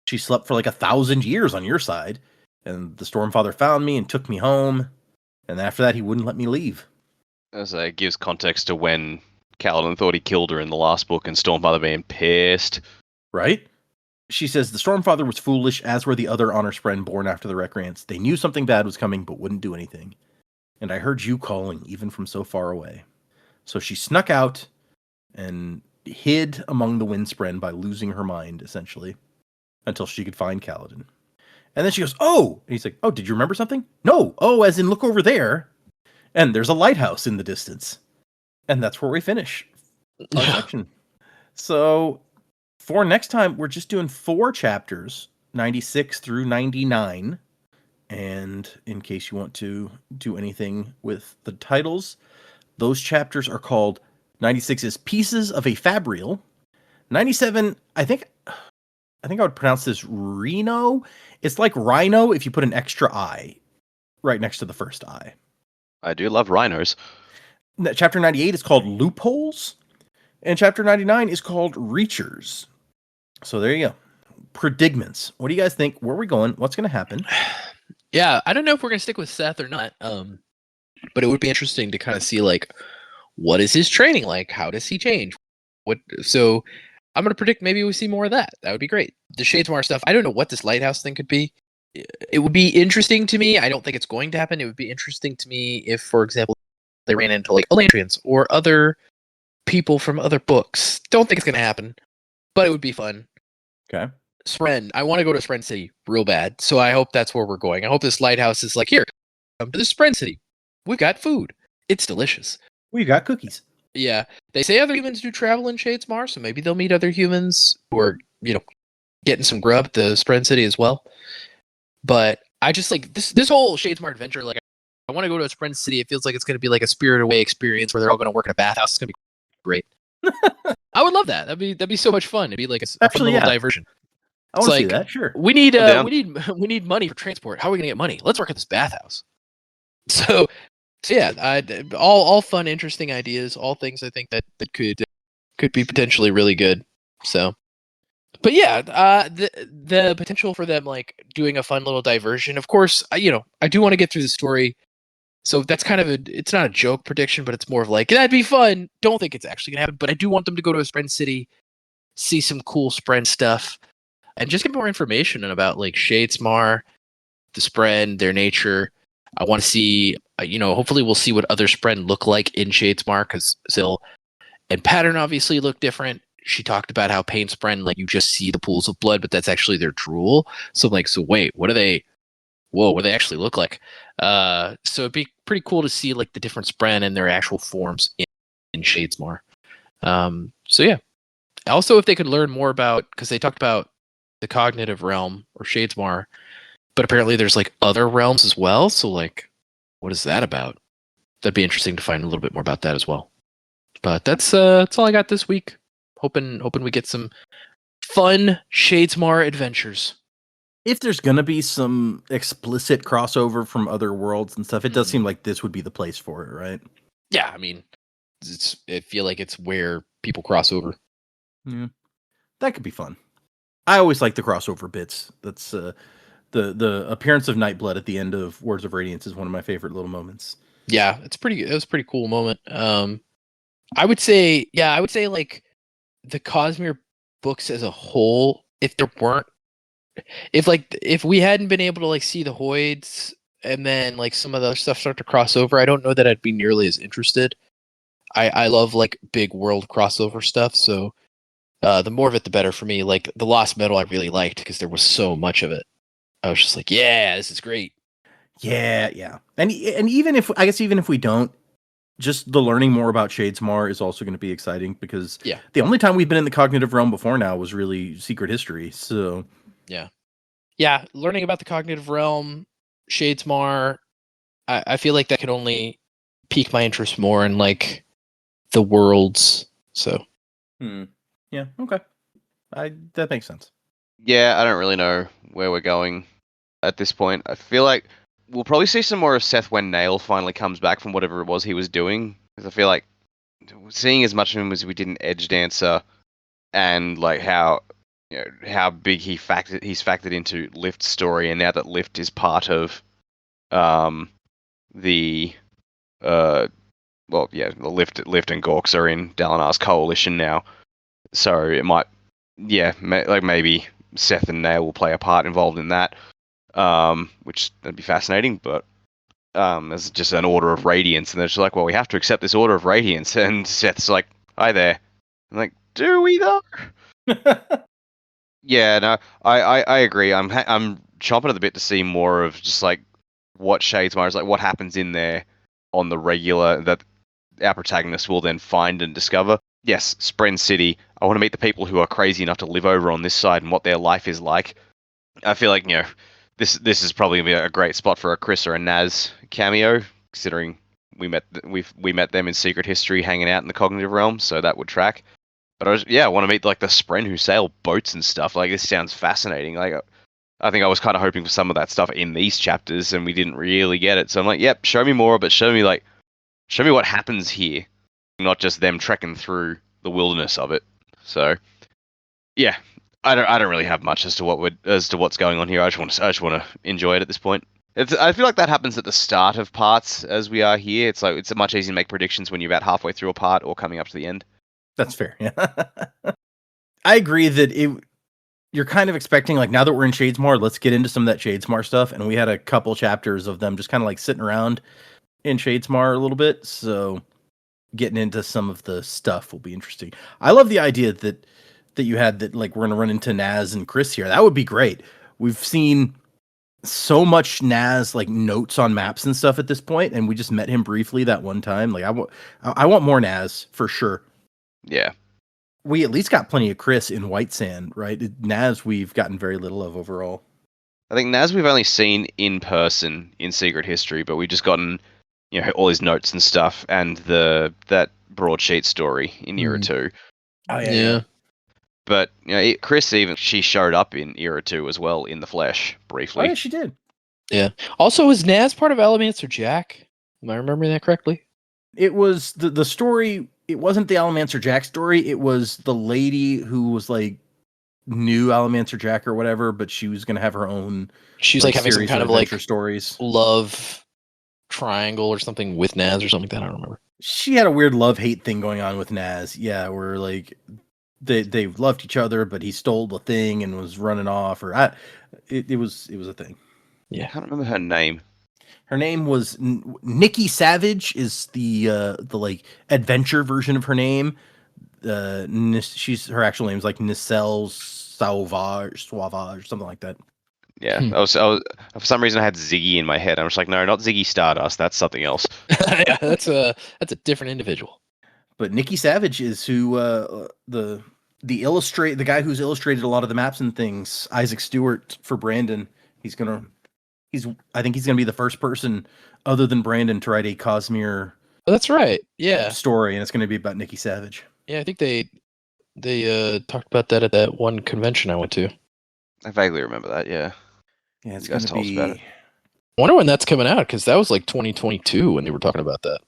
[SPEAKER 1] She slept for like 1,000 years on your side, and the Stormfather found me and took me home, and after that he wouldn't let me leave.
[SPEAKER 3] As it gives context to when Kaladin thought he killed her in the last book and Stormfather being pissed.
[SPEAKER 1] Right? She says the Stormfather was foolish, as were the other Honor Spren born after the recreants. They knew something bad was coming, but wouldn't do anything. And I heard you calling, even from so far away. So she snuck out and hid among the Windspren by losing her mind, essentially, until she could find Kaladin. And then she goes, oh! And he's like, oh, did you remember something? No! Oh, as in, look over there. And there's a lighthouse in the distance. And that's where we finish our section. So, for next time, we're just doing 4 chapters, 96 through 99. And in case you want to do anything with the titles, those chapters are called 96 is Pieces of a Fabrial. 97, I think I would pronounce this Reno. It's like Rhino if you put an extra I right next to the first I.
[SPEAKER 3] I do love rhinos.
[SPEAKER 1] Chapter 98 is called Loopholes. And chapter 99 is called Reachers. So there you go. Predicaments. What do you guys think? Where are we going? What's going to happen?
[SPEAKER 2] Yeah, I don't know if we're going to stick with Szeth or not. But it would be interesting to kind of see, like, what is his training like? How does he change? So I'm going to predict maybe we see more of that. That would be great. The Shadesmar stuff, I don't know what this lighthouse thing could be. It would be interesting to me. I don't think it's going to happen. It would be interesting to me if, for example, they ran into like Elantrians or other people from other books. Don't think it's going to happen, but it would be fun.
[SPEAKER 1] Okay.
[SPEAKER 2] Spren. I want to go to Spren City real bad. So I hope that's where we're going. I hope this lighthouse is like, here, come to the Spren City. We've got food. It's delicious.
[SPEAKER 1] We got cookies.
[SPEAKER 2] Yeah. They say other humans do travel in Shadesmar, so maybe they'll meet other humans who are, getting some grub at the Spren City as well. But I just like this whole Shadesmar adventure, like I want to go to a Spren City. It feels like it's going to be like a Spirited Away experience where they're all going to work in a bathhouse. It's going to be great. I would love that. That'd be so much fun. It'd be like a fun little diversion.
[SPEAKER 1] I want to see that. Sure.
[SPEAKER 2] We need money for transport. How are we going to get money? Let's work at this bathhouse. So yeah, all fun, interesting ideas, all things I think that could be potentially really good. So, but yeah, the potential for them like doing a fun little diversion. Of course, I do want to get through the story, so that's kind of it's not a joke prediction, but it's more of like that'd be fun. Don't think it's actually gonna happen, but I do want them to go to a Spren City, see some cool Spren stuff, and just get more information about like Shadesmar, the Spren, their nature. I want to see, hopefully we'll see what other Spren look like in Shadesmar, because Syl and Pattern obviously look different. She talked about how Pain Spren, like, you just see the pools of blood, but that's actually their drool. So I'm like, so wait, what do they actually look like? So it'd be pretty cool to see, like, the different Spren and their actual forms in Shadesmar. So yeah. Also, if they could learn more about, because they talked about the cognitive realm, or Shadesmar, but apparently there's like other realms as well. So like, what is that about? that'd be interesting to find a little bit more about that as well. But that's all I got this week. Hoping we get some fun Shadesmar adventures.
[SPEAKER 1] If there's gonna be some explicit crossover from other worlds and stuff, it does seem like this would be the place for it, right?
[SPEAKER 2] Yeah, I mean, I feel like it's where people cross over.
[SPEAKER 1] Yeah, that could be fun. I always like the crossover bits. That's the appearance of Nightblood at the end of Words of Radiance is one of my favorite little moments.
[SPEAKER 2] Yeah, it was a pretty cool moment. I would say like the Cosmere books as a whole, if we hadn't been able to like see the Hoids and then like some of the other stuff start to cross over, I don't know that I'd be nearly as interested. I love like big world crossover stuff, so the more of it the better for me. Like the Lost Metal I really liked because there was so much of it. I was just like, yeah, this is great.
[SPEAKER 1] Yeah. And even if we don't, just the learning more about Shadesmar is also going to be exciting because the only time we've been in the cognitive realm before now was really Secret History. So
[SPEAKER 2] yeah, learning about the cognitive realm, Shadesmar, I feel like that could only pique my interest more in like the worlds. So
[SPEAKER 1] yeah, okay, that makes sense.
[SPEAKER 3] Yeah, I don't really know where we're going at this point. I feel like we'll probably see some more of Szeth when Nail finally comes back from whatever it was he was doing. Because I feel like seeing as much of him as we did in Edge Dancer, and like how big he's factored into Lift's story, and now that Lift is part of the Lift and Gorks are in Dalinar's coalition now, so it might maybe Szeth and Nail will play a part involved in that. Which that'd be fascinating, but as just an order of radiance, and they're just like, well, we have to accept this order of radiance, and Szeth's like, hi there. I'm like, do we though? Yeah, no, I agree. I'm chomping at the bit to see more of just like what Shadesmar is like, what happens in there on the regular that our protagonist will then find and discover. Yes, Spren City. I want to meet the people who are crazy enough to live over on this side and what their life is like. I feel like this is probably gonna be a great spot for a Chris or a Naz cameo, considering we met them in Secret History, hanging out in the cognitive realm, so that would track. But I want to meet like the Spren who sail boats and stuff. Like this sounds fascinating. Like I think I was kind of hoping for some of that stuff in these chapters, and we didn't really get it. So I'm like, yep, show me more, but show me what happens here, not just them trekking through the wilderness of it. So yeah. I don't really have much as to what's going on here. I just want to enjoy it at this point. I feel like that happens at the start of parts as we are here. It's like it's much easier to make predictions when you're about halfway through a part or coming up to the end.
[SPEAKER 1] That's fair. Yeah, I agree that you're kind of expecting like now that we're in Shadesmar, let's get into some of that Shadesmar stuff, and we had a couple chapters of them just kind of like sitting around in Shadesmar a little bit. So getting into some of the stuff will be interesting. I love the idea that you had that like we're gonna run into Naz and Chris here. That would be great. We've seen so much Naz like notes on maps and stuff at this point, and we just met him briefly that one time. Like I want more Naz for sure.
[SPEAKER 3] Yeah.
[SPEAKER 1] We at least got plenty of Chris in White Sand, right? Naz we've gotten very little of overall.
[SPEAKER 3] I think Naz we've only seen in person in Secret History, but we've just gotten all his notes and stuff, and that broadsheet story in Era 2.
[SPEAKER 1] Oh yeah.
[SPEAKER 3] But Chris she showed up in Era 2 as well in the flesh briefly.
[SPEAKER 1] Oh yeah, she did.
[SPEAKER 2] Yeah. Also, was Naz part of Allomancer Jack? Am I remembering that correctly?
[SPEAKER 1] It was the story. It wasn't the Allomancer Jack story. It was the lady who was like new Allomancer Jack or whatever, but she was gonna have her own.
[SPEAKER 2] She's like having some kind of like
[SPEAKER 1] stories,
[SPEAKER 2] love triangle or something with Naz or something like that. I don't remember.
[SPEAKER 1] She had a weird love-hate thing going on with Naz. Yeah, where like. They loved each other, but he stole the thing and was running off. It was a thing.
[SPEAKER 3] Yeah, I can't remember her name.
[SPEAKER 1] Her name was Nikki Savage. Is the like adventure version of her name. Her actual name is like Nicelle Sauvage, something like that.
[SPEAKER 3] Yeah, I was for some reason I had Ziggy in my head. I was like, no, not Ziggy Stardust. That's something else.
[SPEAKER 2] Yeah, that's a different individual.
[SPEAKER 1] But Nikki Savage is who the guy who's illustrated a lot of the maps and things. Isaac Stewart for Brandon. He's gonna I think he's going to be the first person other than Brandon to write a Cosmere
[SPEAKER 2] Oh, that's right. Yeah.
[SPEAKER 1] story, and it's going to be about Nikki Savage.
[SPEAKER 2] Yeah, I think they talked about that at that one convention I went to.
[SPEAKER 3] I vaguely remember that. Yeah.
[SPEAKER 1] Yeah, it's
[SPEAKER 3] You
[SPEAKER 1] going
[SPEAKER 3] guys
[SPEAKER 1] to
[SPEAKER 3] told us about
[SPEAKER 1] be.
[SPEAKER 3] it.
[SPEAKER 2] I wonder when that's coming out, because that was like 2022 when they were talking about that.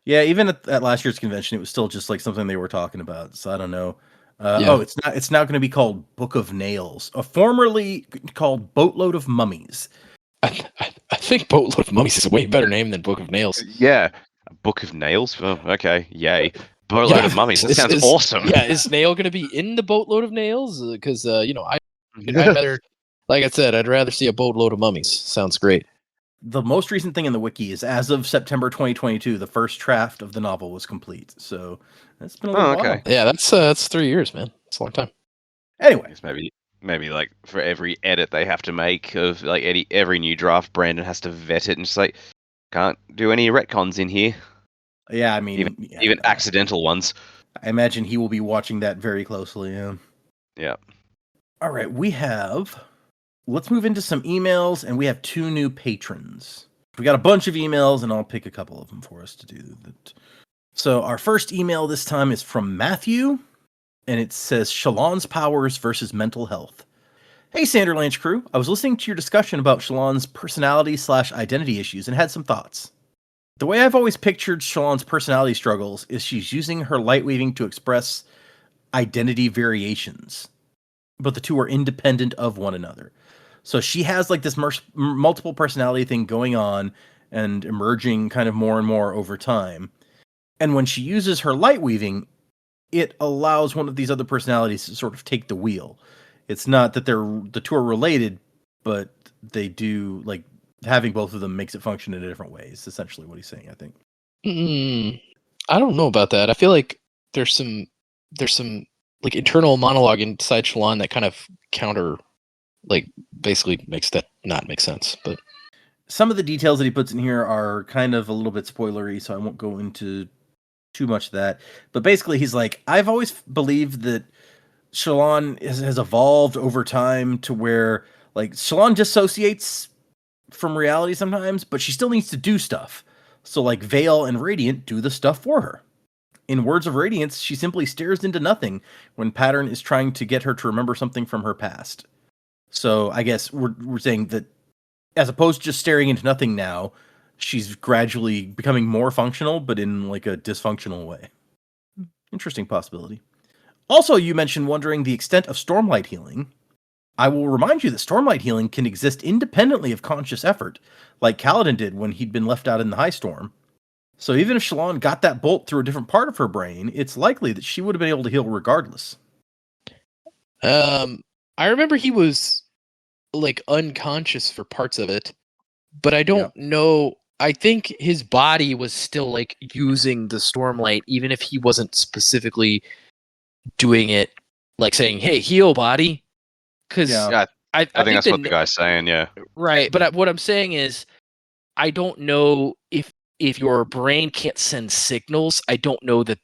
[SPEAKER 1] Yeah, even at last year's convention, it was still just like something they were talking about. So I don't know.
[SPEAKER 2] Yeah.
[SPEAKER 1] Oh, it's not. It's now going to be called Book of Nails, formerly called Boatload of Mummies.
[SPEAKER 2] I think Boatload of Mummies is a way better name than Book of Nails.
[SPEAKER 3] Yeah. A Book of Nails? Oh, okay. Yay. Boatload of Mummies. That sounds awesome.
[SPEAKER 2] Yeah, is Nail going to be in the Boatload of Nails? Because, I'd rather, like I said, I'd rather see a boatload of mummies. Sounds great.
[SPEAKER 1] The most recent thing in the wiki is as of September 2022, the first draft of the novel was complete. So that's been a little while.
[SPEAKER 3] okay.
[SPEAKER 2] Yeah, that's 3 years, man. It's a long time.
[SPEAKER 1] Anyway,
[SPEAKER 3] Maybe like for every edit they have to make of like every new draft, Brandon has to vet it and just like can't do any retcons in here,
[SPEAKER 1] yeah, I mean,
[SPEAKER 3] even accidental ones.
[SPEAKER 1] I imagine he will be watching that very closely. Yeah.
[SPEAKER 3] Yeah.
[SPEAKER 1] All right, let's move into some emails, and we have 2 new patrons. We got a bunch of emails, and I'll pick a couple of them for us to do that. So our first email this time is from Matthew, and it says Shallan's powers versus mental health. Hey, Sanderlanche crew. I was listening to your discussion about Shallan's personality/identity issues and had some thoughts. The way I've always pictured Shallan's personality struggles is she's using her light weaving to express identity variations, but the two are independent of one another. So she has like this multiple personality thing going on and emerging kind of more and more over time. And when she uses her light weaving, it allows one of these other personalities to sort of take the wheel. It's not that the two are related, but they do, like, having both of them makes it function in a different way. It's essentially what he's saying, I think.
[SPEAKER 2] I don't know about that. I feel like there's some like internal monologue inside Shallan that kind of basically makes that not make sense. But
[SPEAKER 1] some of the details that he puts in here are kind of a little bit spoilery, so I won't go into too much of that. But basically, he's like, I've always believed that Shallan has evolved over time to where, like, Shallan dissociates from reality sometimes, but she still needs to do stuff. So, like, Veil and Radiant do the stuff for her. In Words of Radiance, she simply stares into nothing when Pattern is trying to get her to remember something from her past. So I guess we're saying that as opposed to just staring into nothing now, she's gradually becoming more functional, but in like a dysfunctional way. Interesting possibility. Also, you mentioned wondering the extent of Stormlight healing. I will remind you that Stormlight healing can exist independently of conscious effort, like Kaladin did when he'd been left out in the High Storm. So even if Shallan got that bolt through a different part of her brain, it's likely that she would have been able to heal regardless.
[SPEAKER 2] I remember he was like unconscious for parts of it, but I don't know. I think his body was still like using the Stormlight, even if he wasn't specifically doing it, like saying, "Hey, heal, body." Because
[SPEAKER 3] I think that's what the guy's saying. Yeah,
[SPEAKER 2] right. But what I'm saying is, I don't know if your brain can't send signals. I don't know that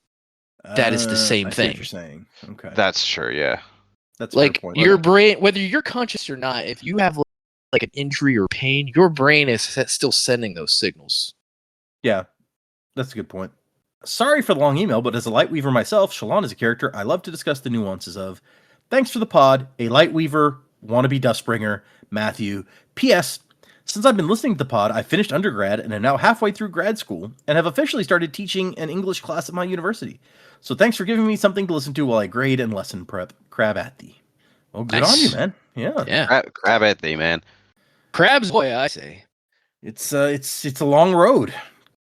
[SPEAKER 2] is the same
[SPEAKER 1] I see
[SPEAKER 2] thing.
[SPEAKER 1] what you're saying. Okay,
[SPEAKER 3] that's true. Yeah,
[SPEAKER 1] that's
[SPEAKER 2] like
[SPEAKER 1] point.
[SPEAKER 2] Your brain, whether you're conscious or not, if you have like an injury or pain, your brain is still sending those signals.
[SPEAKER 1] Yeah, that's a good point. Sorry for the long email, but as a Lightweaver myself, Shallan is a character I love to discuss the nuances of. Thanks for the pod. A Lightweaver, wannabe Dustbringer, Matthew. P.S. Since I've been listening to the pod, I finished undergrad and am now halfway through grad school and have officially started teaching an English class at my university. So thanks for giving me something to listen to while I grade and lesson prep. Crab at thee. Well, good on you, man. Yeah.
[SPEAKER 3] Crab at thee, man.
[SPEAKER 2] Crab's boy, I say.
[SPEAKER 1] It's a long road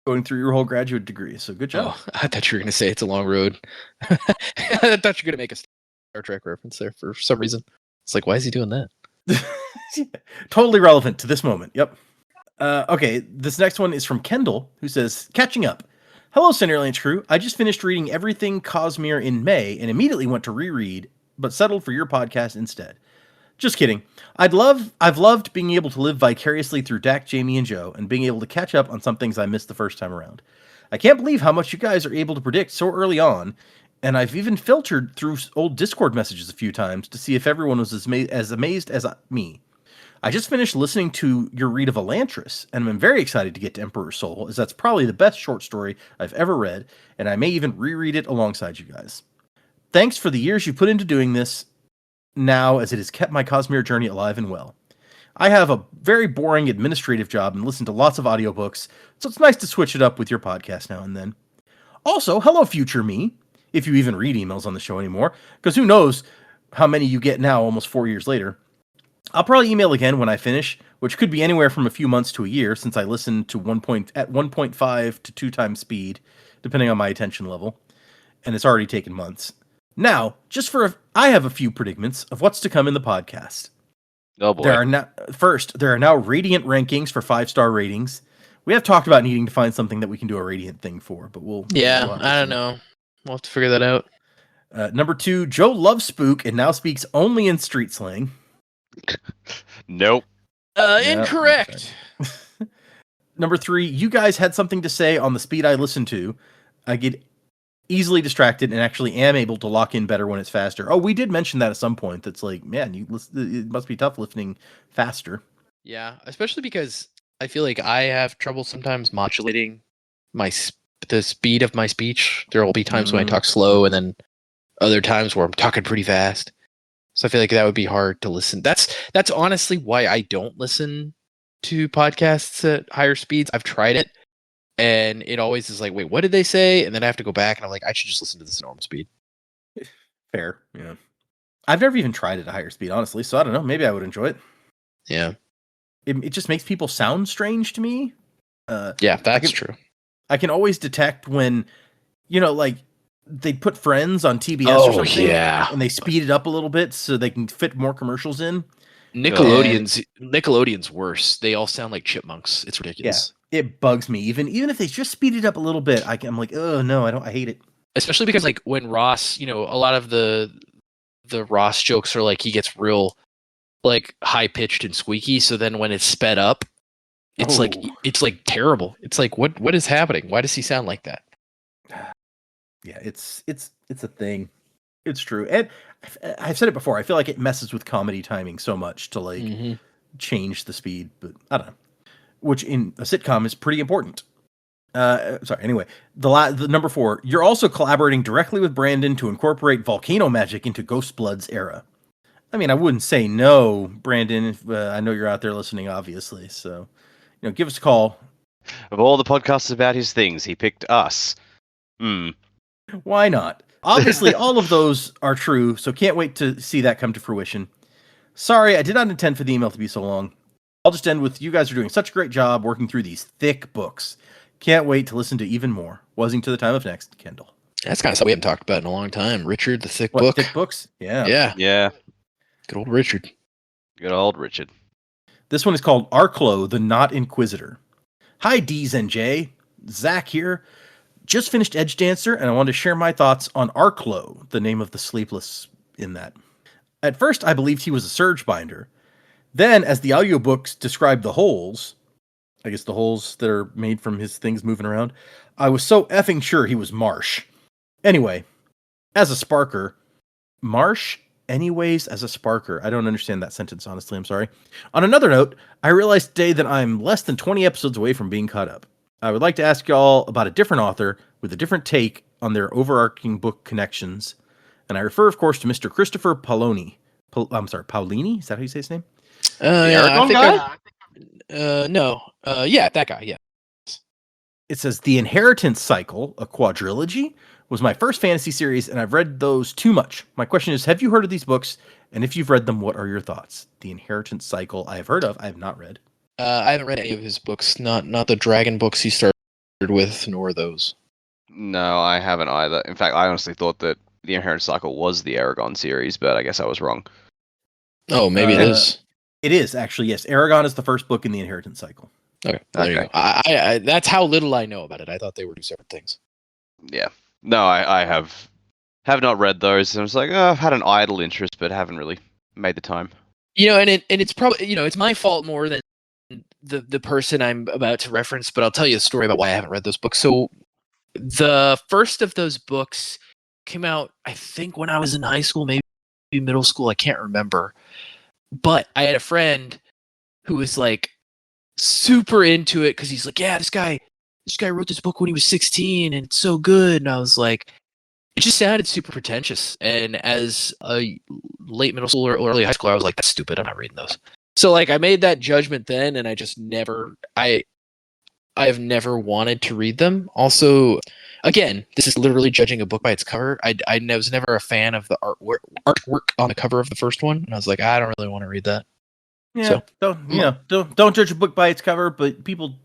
[SPEAKER 1] going through your whole graduate degree. So good job.
[SPEAKER 2] Oh, I thought you were going to say it's a long road. I thought you were going to make a Star Trek reference there for some reason. It's like, why is he doing that?
[SPEAKER 1] Totally relevant to this moment. Yep. Okay, this next one is from Kendall, who says, catching up. Hello, Centerlands crew. I just finished reading everything Cosmere in May and immediately went to reread, but settled for your podcast instead. Just kidding. I've loved being able to live vicariously through Dak, Jamie, and Joe, and being able to catch up on some things I missed the first time around. I can't believe how much you guys are able to predict so early on, and I've even filtered through old Discord messages a few times to see if everyone was as amazed as me. I just finished listening to your read of Elantris, and I'm very excited to get to Emperor's Soul, as that's probably the best short story I've ever read, and I may even reread it alongside you guys. Thanks for the years you put into doing this now, as it has kept my Cosmere journey alive and well. I have a very boring administrative job and listen to lots of audiobooks, so it's nice to switch it up with your podcast now and then. Also, hello future me, if you even read emails on the show anymore, because who knows how many you get now almost 4 years later. I'll probably email again when I finish, which could be anywhere from a few months to a year, since I listen to 1.5 to 2 times speed, depending on my attention level, and it's already taken months. Now, I have a few predicaments of what's to come in the podcast.
[SPEAKER 3] Oh boy.
[SPEAKER 1] There are now Radiant rankings for 5-star ratings. We have talked about needing to find something that we can do a Radiant thing for, but we'll
[SPEAKER 2] I don't know. We'll have to figure that out.
[SPEAKER 1] Number 2, Joe loves Spook and now speaks only in street slang.
[SPEAKER 3] Nope.
[SPEAKER 2] Incorrect.
[SPEAKER 1] Number 3, you guys had something to say on the speed I listen to. I get easily distracted and actually am able to lock in better when it's faster. Oh, we did mention that at some point. That's like, man, it must be tough listening faster.
[SPEAKER 2] Yeah, especially because I feel like I have trouble sometimes modulating the speed of my speech. There will be times when I talk slow, and then other times where I'm talking pretty fast. So I feel like that would be hard to listen. That's honestly why I don't listen to podcasts at higher speeds. I've tried it, and it always is like, wait, what did they say? And then I have to go back, and I'm like, I should just listen to this at normal speed.
[SPEAKER 1] Fair, yeah. I've never even tried it at higher speed, honestly, so I don't know. Maybe I would enjoy it.
[SPEAKER 2] Yeah.
[SPEAKER 1] It just makes people sound strange to me.
[SPEAKER 2] Yeah, that's true.
[SPEAKER 1] I can always detect when, like, they put Friends on TBS or something, and they speed it up a little bit so they can fit more commercials in.
[SPEAKER 2] Nickelodeon's worse. They all sound like chipmunks. It's ridiculous.
[SPEAKER 1] Yeah, it bugs me. Even if they just speed it up a little bit, I'm like, oh no, I hate it.
[SPEAKER 2] Especially because like when Ross, a lot of the Ross jokes are like he gets real like high pitched and squeaky. So then when it's sped up, it's like terrible. It's like what is happening? Why does he sound like that?
[SPEAKER 1] Yeah, it's a thing. It's true. And I've said it before. I feel like it messes with comedy timing so much to like change the speed, but I don't know. Which in a sitcom is pretty important. Anyway, the number 4. You're also collaborating directly with Brandon to incorporate volcano magic into Ghost Blood's era. I mean, I wouldn't say no, Brandon. If, I know you're out there listening, obviously. So, give us a call.
[SPEAKER 3] Of all the podcasts about his things, he picked us.
[SPEAKER 1] Why not? Obviously, all of those are true, so can't wait to see that come to fruition. Sorry, I did not intend for the email to be so long. I'll just end with, you guys are doing such a great job working through these thick books. Can't wait to listen to even more. Wasing to the time of next, Kendall.
[SPEAKER 2] That's kind of stuff we haven't talked about in a long time. Richard, the thick book.
[SPEAKER 1] Thick books? Yeah.
[SPEAKER 3] Yeah.
[SPEAKER 2] Good old Richard.
[SPEAKER 3] Good old Richard.
[SPEAKER 1] This one is called Arklo, the Not Inquisitor. Hi, D's and J. Zach here. Just finished Edge Dancer, and I want to share my thoughts on Arklo, the name of the sleepless in that. At first, I believed he was a surge binder. Then, as the audiobooks described the holes, I guess the holes that are made from his things moving around, I was so effing sure he was Marsh. Anyway, as a Sparker, Marsh? Anyways, as a Sparker. I don't understand that sentence, honestly. I'm sorry. On another note, I realized today that I'm less than 20 episodes away from being caught up. I would like to ask y'all about a different author with a different take on their overarching book connections. And I refer, of course, to Mr. Christopher Paolini. Paolini? Is that how you say his name?
[SPEAKER 2] No. That guy, yeah.
[SPEAKER 1] It says, The Inheritance Cycle, a quadrilogy, was my first fantasy series, and I've read those too much. My question is, have you heard of these books? And if you've read them, what are your thoughts? The Inheritance Cycle, I have heard of. I have not read.
[SPEAKER 2] I haven't read any of his books. Not the dragon books he started with, nor those.
[SPEAKER 3] No, I haven't either. In fact, I honestly thought that the Inheritance Cycle was the Aragon series, but I guess I was wrong.
[SPEAKER 2] Oh, maybe it is.
[SPEAKER 1] It is, actually, yes. Aragon is the first book in the Inheritance Cycle.
[SPEAKER 2] Okay, there you go. I that's how little I know about it. I thought they were two separate things.
[SPEAKER 3] Yeah. No, I have not read those. I was like, I've had an idle interest, but haven't really made the time.
[SPEAKER 2] And it's probably, it's my fault more than the person I'm about to reference, but I'll tell you a story about why I haven't read those books. So the first of those books came out, I think, when I was in high school, maybe middle school. I can't remember. But I had a friend who was like super into it because he's like, yeah, this guy wrote this book when he was 16 and it's so good. And I was like, it just sounded super pretentious. And as a late middle schooler or early high schooler, I was like, that's stupid. I'm not reading those. So like I made that judgment then, and I just never I've never wanted to read them. Also, again, this is literally judging a book by its cover. I was never a fan of the artwork on the cover of the first one, and I was like, I don't really want to read that.
[SPEAKER 1] Yeah,
[SPEAKER 2] So,
[SPEAKER 1] don't judge a book by its cover, but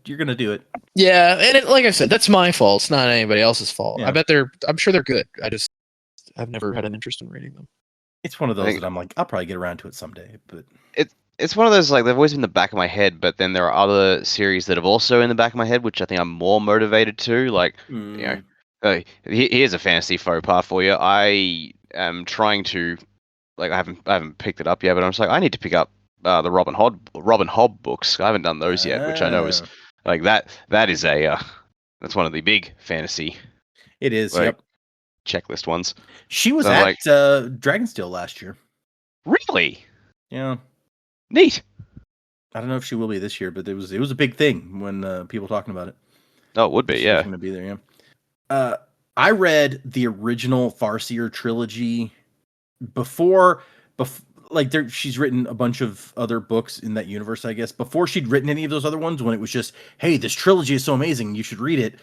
[SPEAKER 1] you're gonna do it.
[SPEAKER 2] Yeah, and like I said, that's my fault. It's not anybody else's fault.
[SPEAKER 1] Yeah.
[SPEAKER 2] I'm sure they're good. I've never had an interest in reading them.
[SPEAKER 1] It's one of those that I'm like, I'll probably get around to it someday. But
[SPEAKER 3] It's one of those, like, they've always been in the back of my head, but then there are other series that have also in the back of my head, which I think I'm more motivated to. Like, you know, here's a fantasy faux pas for you. I am trying to, like, I haven't picked it up yet, but I'm just like, I need to pick up the Robin Hobb books. I haven't done those yet, which I know is like that is a that's one of the big fantasy.
[SPEAKER 1] It is.
[SPEAKER 3] Like,
[SPEAKER 1] Yep.
[SPEAKER 3] Checklist ones.
[SPEAKER 1] She was
[SPEAKER 3] So I'm
[SPEAKER 1] at
[SPEAKER 3] like,
[SPEAKER 1] Dragonsteel last year.
[SPEAKER 3] really
[SPEAKER 1] Yeah.
[SPEAKER 3] neat.
[SPEAKER 1] I don't know if she will be this year, but it was a big thing when people talking about it.
[SPEAKER 3] Oh, it would be,
[SPEAKER 1] She was
[SPEAKER 3] yeah.
[SPEAKER 1] going to be there. Yeah. I read the original Farseer trilogy before like she's written a bunch of other books in that universe, I guess, before she'd written any of those other ones, when it was just, hey, this trilogy is so amazing, you should read it.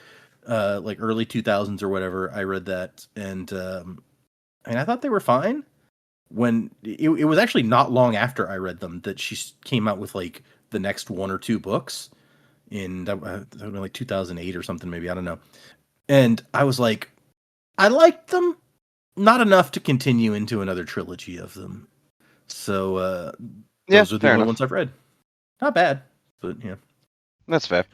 [SPEAKER 1] Like early 2000s or whatever, I read that, and I thought they were fine. When it was actually not long after I read them that she came out with like the next one or two books in that would have been like 2008 or something, maybe, I don't know. And I was like, I liked them, not enough to continue into another trilogy of them. So those are the only ones I've read. Not bad, but yeah,
[SPEAKER 3] that's fair.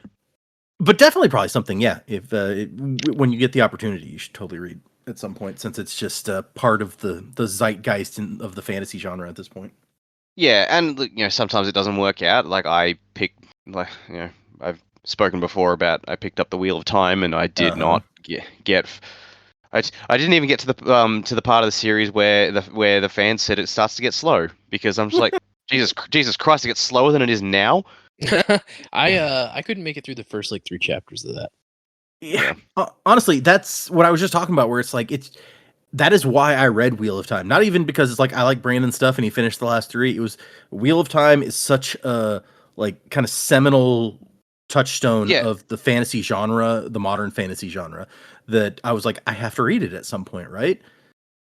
[SPEAKER 1] But definitely probably something, yeah. If when you get the opportunity, you should totally read at some point, since it's just part of the zeitgeist of the fantasy genre at this point.
[SPEAKER 3] Yeah, and you know, sometimes it doesn't work out. Like I've spoken before about I picked up the Wheel of Time, and I did not get. I didn't even get to the part of the series where the fans said it starts to get slow, because I'm just like, Jesus Christ, it gets slower than it is now.
[SPEAKER 2] I couldn't make it through the first like 3 chapters of that.
[SPEAKER 1] Yeah. Honestly, that's what I was just talking about, where it's like, that is why I read Wheel of Time. Not even because it's like I like Brandon's stuff and he finished the last 3. It was Wheel of Time is such a like kind of seminal touchstone of the fantasy genre, the modern fantasy genre, that I was like, I have to read it at some point, right?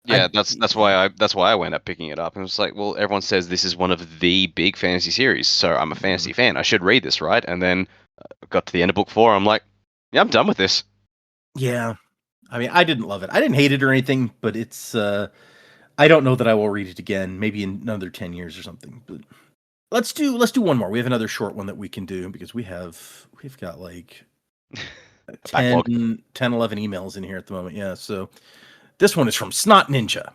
[SPEAKER 3] Yeah, that's why I went up picking it up, and it was like, well, everyone says this is one of the big fantasy series, so I'm a fantasy fan. I should read this, right? And then got to the end of book 4, I'm like, yeah, I'm done with this.
[SPEAKER 1] Yeah, I mean, I didn't love it. I didn't hate it or anything, but it's I don't know that I will read it again. Maybe in another 10 years or something. But let's do one more. We have another short one that we can do, because we've got like 10, 11 emails in here at the moment. Yeah, so this one is from Snot Ninja.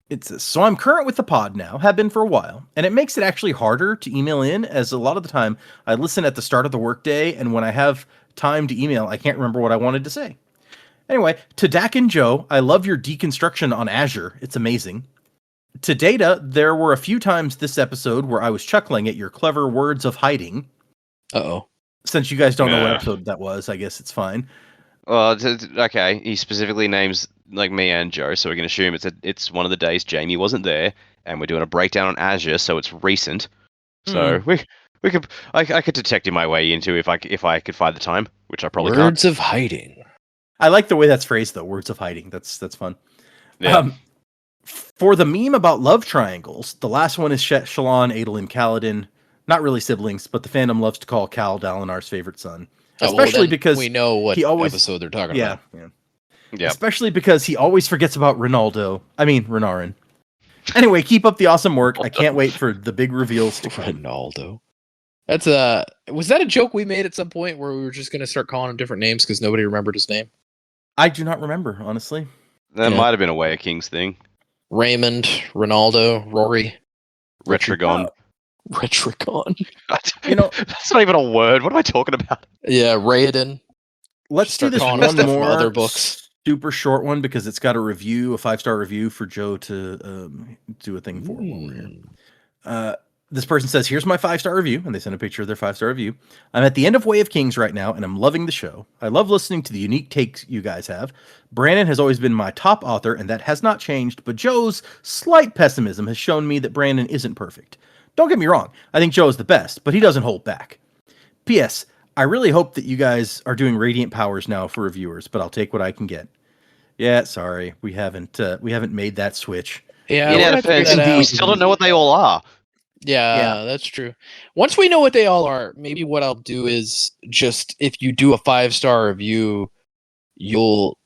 [SPEAKER 1] It says, so I'm current with the pod now, have been for a while, and it makes it actually harder to email in, as a lot of the time I listen at the start of the workday, and when I have time to email, I can't remember what I wanted to say. Anyway, to Dak and Joe, I love your deconstruction on Azure. It's amazing. To Data, there were a few times this episode where I was chuckling at your clever words of hiding.
[SPEAKER 2] Uh-oh.
[SPEAKER 1] Since you guys don't know what episode that was, I guess it's fine.
[SPEAKER 3] Well, okay, he specifically names like me and Joe, so we can assume it's one of the days Jamie wasn't there, and we're doing a breakdown on Azure, so it's recent. So I could detective my way into if I could find the time, which I probably can't.
[SPEAKER 2] Words of hiding.
[SPEAKER 1] I like the way that's phrased, though. Words of hiding. That's fun.
[SPEAKER 3] Yeah.
[SPEAKER 1] For the meme about love triangles, the last one is Shallan, Adolin, Kaladin. Not really siblings, but the fandom loves to call Cal Dalinar's favorite son. Especially because
[SPEAKER 2] we know what episode they're talking about.
[SPEAKER 1] Yeah. Especially because he always forgets about Renarin. Anyway, keep up the awesome work. I can't wait for the big reveals to come.
[SPEAKER 2] Ronaldo. That's was that a joke we made at some point where we were just going to start calling him different names because nobody remembered his name?
[SPEAKER 1] I do not remember, honestly.
[SPEAKER 3] That might have been a Way of Kings thing.
[SPEAKER 2] Raymond, Ronaldo, Rory,
[SPEAKER 3] Retragon.
[SPEAKER 2] Retragon.
[SPEAKER 3] That's not even a word. What am I talking about?
[SPEAKER 2] Yeah, Raiden.
[SPEAKER 1] Let's do this one more
[SPEAKER 2] other books.
[SPEAKER 1] Super short one, because it's got a 5-star review for Joe to do a thing for. This person says, here's my 5-star review, and they send a picture of their 5-star review. I'm at the end of Way of Kings right now, and I'm loving the show. I love listening to the unique takes you guys have. Brandon has always been my top author, and that has not changed, but Joe's slight pessimism has shown me that Brandon isn't perfect. Don't get me wrong, I think Joe is the best, but he doesn't hold back. P.S. I really hope that you guys are doing Radiant Powers now for reviewers, but I'll take what I can get. Yeah, sorry, we haven't made that switch.
[SPEAKER 2] Yeah,
[SPEAKER 3] In
[SPEAKER 2] we're
[SPEAKER 3] our
[SPEAKER 2] gonna figure
[SPEAKER 3] defense,
[SPEAKER 2] that
[SPEAKER 3] we
[SPEAKER 2] out.
[SPEAKER 3] still don't know what they all are.
[SPEAKER 2] Yeah, that's true. Once we know what they all are, maybe what I'll do is just if you do a 5-star review, you'll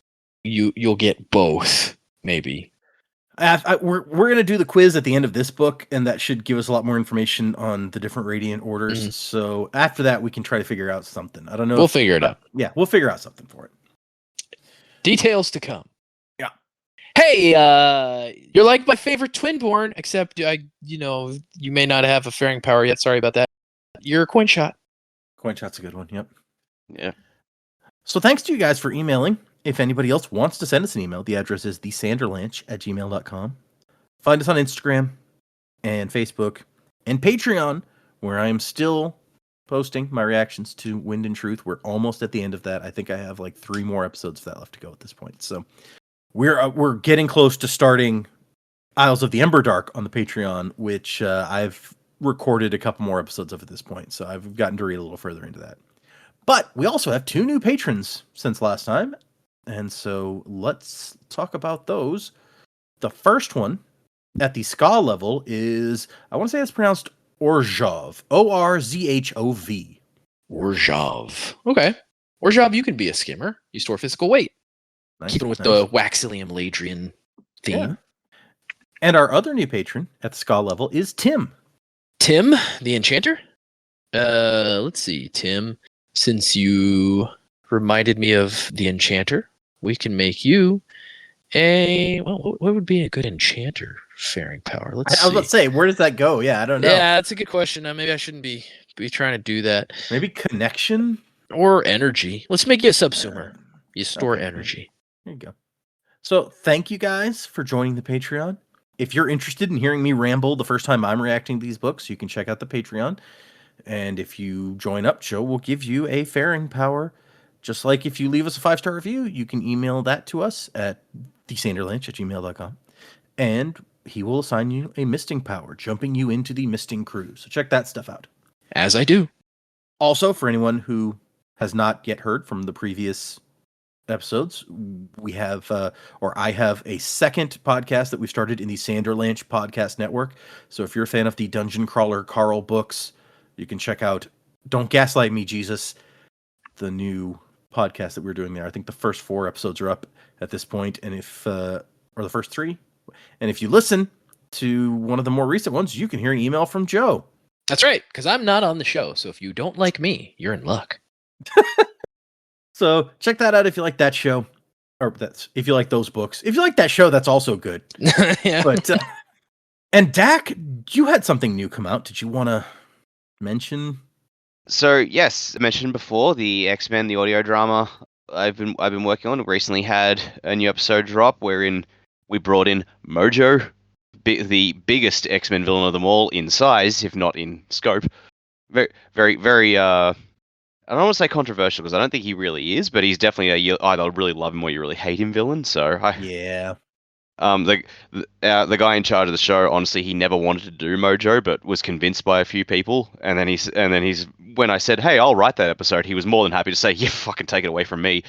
[SPEAKER 2] get both. Maybe.
[SPEAKER 1] We're gonna do the quiz at the end of this book, and that should give us a lot more information on the different Radiant orders.
[SPEAKER 2] Mhm.
[SPEAKER 1] So after that, we can try to figure out something. I don't know.
[SPEAKER 2] We'll figure it out.
[SPEAKER 1] Yeah, we'll figure out something for it.
[SPEAKER 2] Details to come.
[SPEAKER 1] Yeah.
[SPEAKER 2] Hey, you're like my favorite twinborn, except you may not have a fairing power yet. Sorry about that. You're a coin shot.
[SPEAKER 1] Coin shot's a good one. Yep.
[SPEAKER 3] Yeah.
[SPEAKER 1] So thanks to you guys for emailing. If anybody else wants to send us an email, the address is thesanderlanch@gmail.com. Find us on Instagram and Facebook and Patreon, where I am still posting my reactions to Wind and Truth. We're almost at the end of that. I think I have like 3 more episodes of that left to go at this point. So we're getting close to starting Isles of the Emberdark on the Patreon, which I've recorded a couple more episodes of at this point. So I've gotten to read a little further into that. But we also have 2 new patrons since last time. And so let's talk about those. The first one at the ska level is, I want to say it's pronounced Orzhov. Orzhov.
[SPEAKER 2] Orzhov. Okay. Orzhov, you can be a skimmer. You store physical weight.
[SPEAKER 1] Nice,
[SPEAKER 2] Keeping with
[SPEAKER 1] nice.
[SPEAKER 2] the Waxilium Ladrian theme.
[SPEAKER 1] Yeah. And our other new patron at the ska level is Tim.
[SPEAKER 2] Tim, the Enchanter? Let's see. Tim, since you reminded me of the Enchanter, we can make you what would be a good Enchanter fairing power? Let's
[SPEAKER 1] I was about to
[SPEAKER 2] see.
[SPEAKER 1] say, where does that go? Yeah, I don't know.
[SPEAKER 2] Yeah, that's a good question. Maybe I shouldn't be trying to do that.
[SPEAKER 1] Maybe connection?
[SPEAKER 2] Or energy. Let's make you a subsumer. You store
[SPEAKER 1] okay.
[SPEAKER 2] energy.
[SPEAKER 1] There you go. So thank you guys for joining the Patreon. If you're interested in hearing me ramble the first time I'm reacting to these books, you can check out the Patreon. And if you join up, Joe will give you a fairing power. Just like if you leave us a 5-star review, you can email that to us at thesanderlanch@gmail.com. And he will assign you a misting power, jumping you into the misting crew. So check that stuff out.
[SPEAKER 2] As I do.
[SPEAKER 1] Also, for anyone who has not yet heard from the previous episodes, we have, I have a second podcast that we started in the Sanderlanch Podcast Network. So if you're a fan of the Dungeon Crawler Carl books, you can check out Don't Gaslight Me, Jesus, the new podcast that we're doing there. I think the first 4 episodes are up at this point, and or the first 3. And if you listen to one of the more recent ones, you can hear an email from Joe.
[SPEAKER 2] That's right, because I'm not on the show. So if you don't like me, you're in luck.
[SPEAKER 1] So check that out if you like that show, or if you like those books. If you like that show, that's also good.
[SPEAKER 2] Yeah.
[SPEAKER 1] But and Dak, you had something new come out. Did you want to mention?
[SPEAKER 3] So yes, I mentioned before the X-Men, the audio drama I've been working on. Recently had a new episode drop wherein we brought in Mojo, the biggest X-Men villain of them all in size, if not in scope. Very, very, very. I don't want to say controversial because I don't think he really is, but he's definitely you either really love him or you really hate him villain. So
[SPEAKER 1] Yeah.
[SPEAKER 3] The guy in charge of the show, honestly, he never wanted to do Mojo, but was convinced by a few people. And then he's when I said, "Hey, I'll write that episode," he was more than happy to say, "Yeah, fucking take it away from me."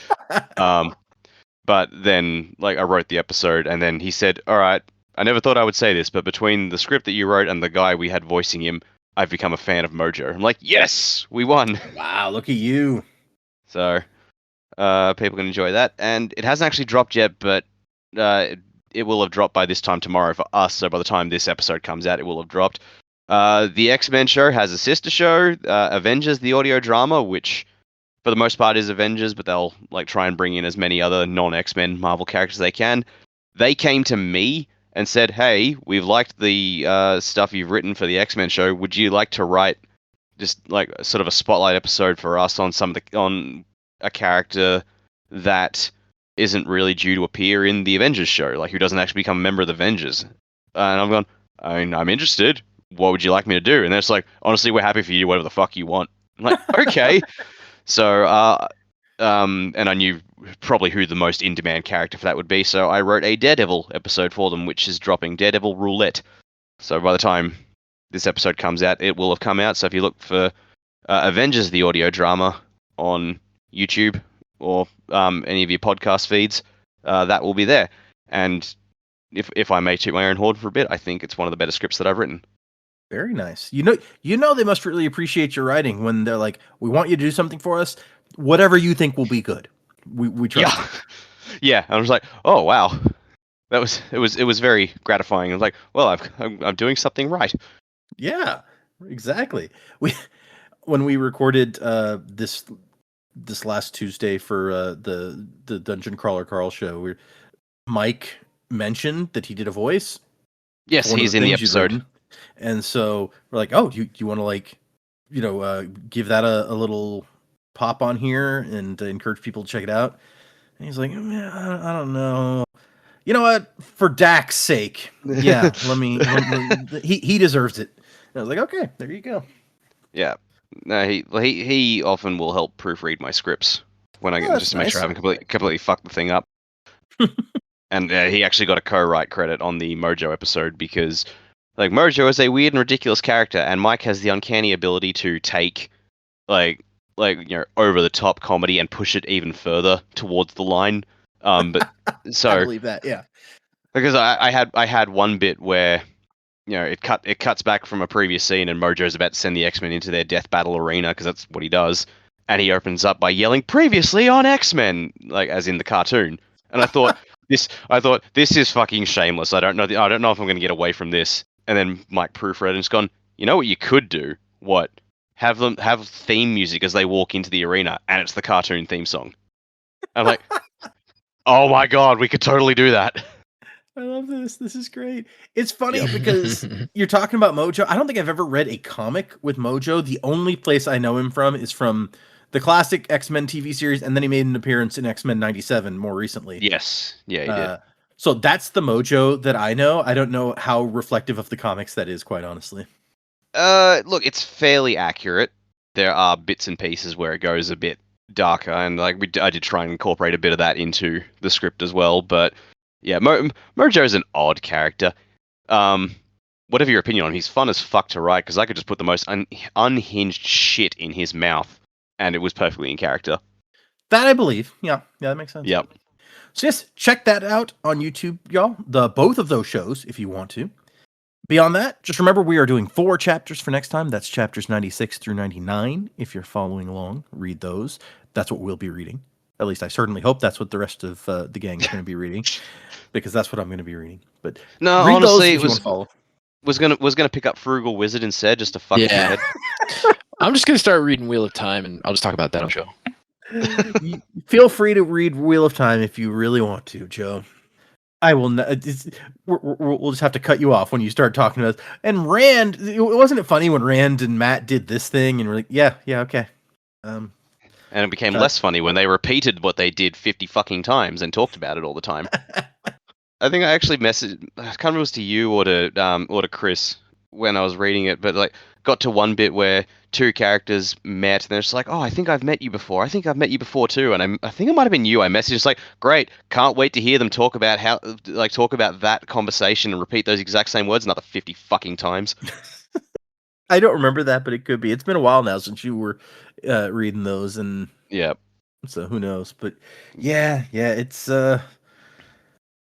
[SPEAKER 3] But then I wrote the episode, and then he said, "All right, I never thought I would say this, but between the script that you wrote and the guy we had voicing him, I've become a fan of Mojo." I'm like, "Yes, we won!"
[SPEAKER 1] Wow, look at you.
[SPEAKER 3] So, people can enjoy that, and it hasn't actually dropped yet, but it will have dropped by this time tomorrow for us. So by the time this episode comes out, it will have dropped. The X-Men show has a sister show, Avengers, the audio drama, which for the most part is Avengers, but they'll try and bring in as many other non-X-Men Marvel characters as they can. They came to me and said, "Hey, we've liked the stuff you've written for the X-Men show. Would you like to write just sort of a spotlight episode for us on on a character that isn't really due to appear in the Avengers show, who doesn't actually become a member of the Avengers?" And I've gone, I'm interested. what would you like me to do? And they're just like, honestly, we're happy for you, whatever the fuck you want. I'm like, okay. So, and I knew probably who the most in-demand character for that would be, so I wrote a Daredevil episode for them, which is dropping, Daredevil Roulette. So by the time this episode comes out, it will have come out. So if you look for Avengers, the audio drama on YouTube or any of your podcast feeds, that will be there. And if I may toot my own horn for a bit, I think it's one of the better scripts that I've written.
[SPEAKER 1] Very nice. You know they must really appreciate your writing when they're like, we want you to do something for us. Whatever you think will be good. We trust you.
[SPEAKER 3] Yeah. I was like, oh wow, it was very gratifying. I was like, well, I'm doing something right.
[SPEAKER 1] Yeah, exactly. When we recorded this last Tuesday for the Dungeon Crawler Carl show, Mike mentioned that he did a voice.
[SPEAKER 3] Yes, he's in the episode.
[SPEAKER 1] And so we're like, oh, you want to like, give that a little pop on here and encourage people to check it out. And he's like, I don't know. You know what? For Dak's sake, yeah, let me he deserves it. And I was like, okay, there you go.
[SPEAKER 3] Yeah. No, he often will help proofread my scripts when I get just to make sure I haven't completely fucked the thing up. And he actually got a co-write credit on the Mojo episode because, like, Mojo is a weird and ridiculous character, and Mike has the uncanny ability to take, like over the top comedy and push it even further towards the line. But so
[SPEAKER 1] I believe that, yeah.
[SPEAKER 3] Because I had one bit where, it cuts back from a previous scene, and Mojo's about to send the X-Men into their death battle arena because that's what he does, and he opens up by yelling "Previously on X-Men," like as in the cartoon, and I thought this is fucking shameless. I don't know if I'm going to get away from this. And then Mike proofread and it's gone, you know what you could do? What? Have theme music as they walk into the arena, and it's the cartoon theme song. I'm like, oh my god, we could totally do that.
[SPEAKER 1] I love this. This is great. It's funny because you're talking about Mojo. I don't think I've ever read a comic with Mojo. The only place I know him from is from the classic X-Men TV series, and then he made an appearance in X-Men 97 more recently.
[SPEAKER 3] Yes. Yeah, he did.
[SPEAKER 1] So that's the Mojo that I know. I don't know how reflective of the comics that is, quite honestly.
[SPEAKER 3] Look, it's fairly accurate. There are bits and pieces where it goes a bit darker, and I did try and incorporate a bit of that into the script as well. But yeah, Mojo's an odd character. Whatever your opinion on him, he's fun as fuck to write because I could just put the most unhinged shit in his mouth, and it was perfectly in character.
[SPEAKER 1] That I believe. Yeah, that makes sense.
[SPEAKER 3] Yep.
[SPEAKER 1] So yes, check that out on YouTube, y'all. Both of those shows, if you want to. Beyond that, just remember we are doing 4 chapters for next time. That's chapters 96 through 99. If you're following along, read those. That's what we'll be reading. At least I certainly hope that's what the rest of the gang is going to be reading, because that's what I'm going to be reading. But
[SPEAKER 3] no, honestly, it was gonna pick up Frugal Wizard instead, just to fuck with my head.
[SPEAKER 2] I'm just gonna start reading Wheel of Time, and I'll just talk about that on the show.
[SPEAKER 1] Feel free to read Wheel of Time if you really want to, Joe. I will not. We'll just have to cut you off when you start talking about it. And Rand, wasn't it funny when Rand and Matt did this thing and we're like, yeah, okay.
[SPEAKER 3] And it became less funny when they repeated what they did 50 fucking times and talked about it all the time. I think I actually messaged, I can't remember if it was to you or to Chris when I was reading it, but like got to one bit where 2 characters met and they're just like, oh, I think I've met you before. I think I've met you before too. And I think it might have been you. I messaged just like, great, can't wait to hear them talk about that conversation and repeat those exact same words another 50 fucking times.
[SPEAKER 1] I don't remember that, but it could be. It's been a while now since you were reading those, and
[SPEAKER 3] yeah,
[SPEAKER 1] so who knows? But yeah, it's
[SPEAKER 3] like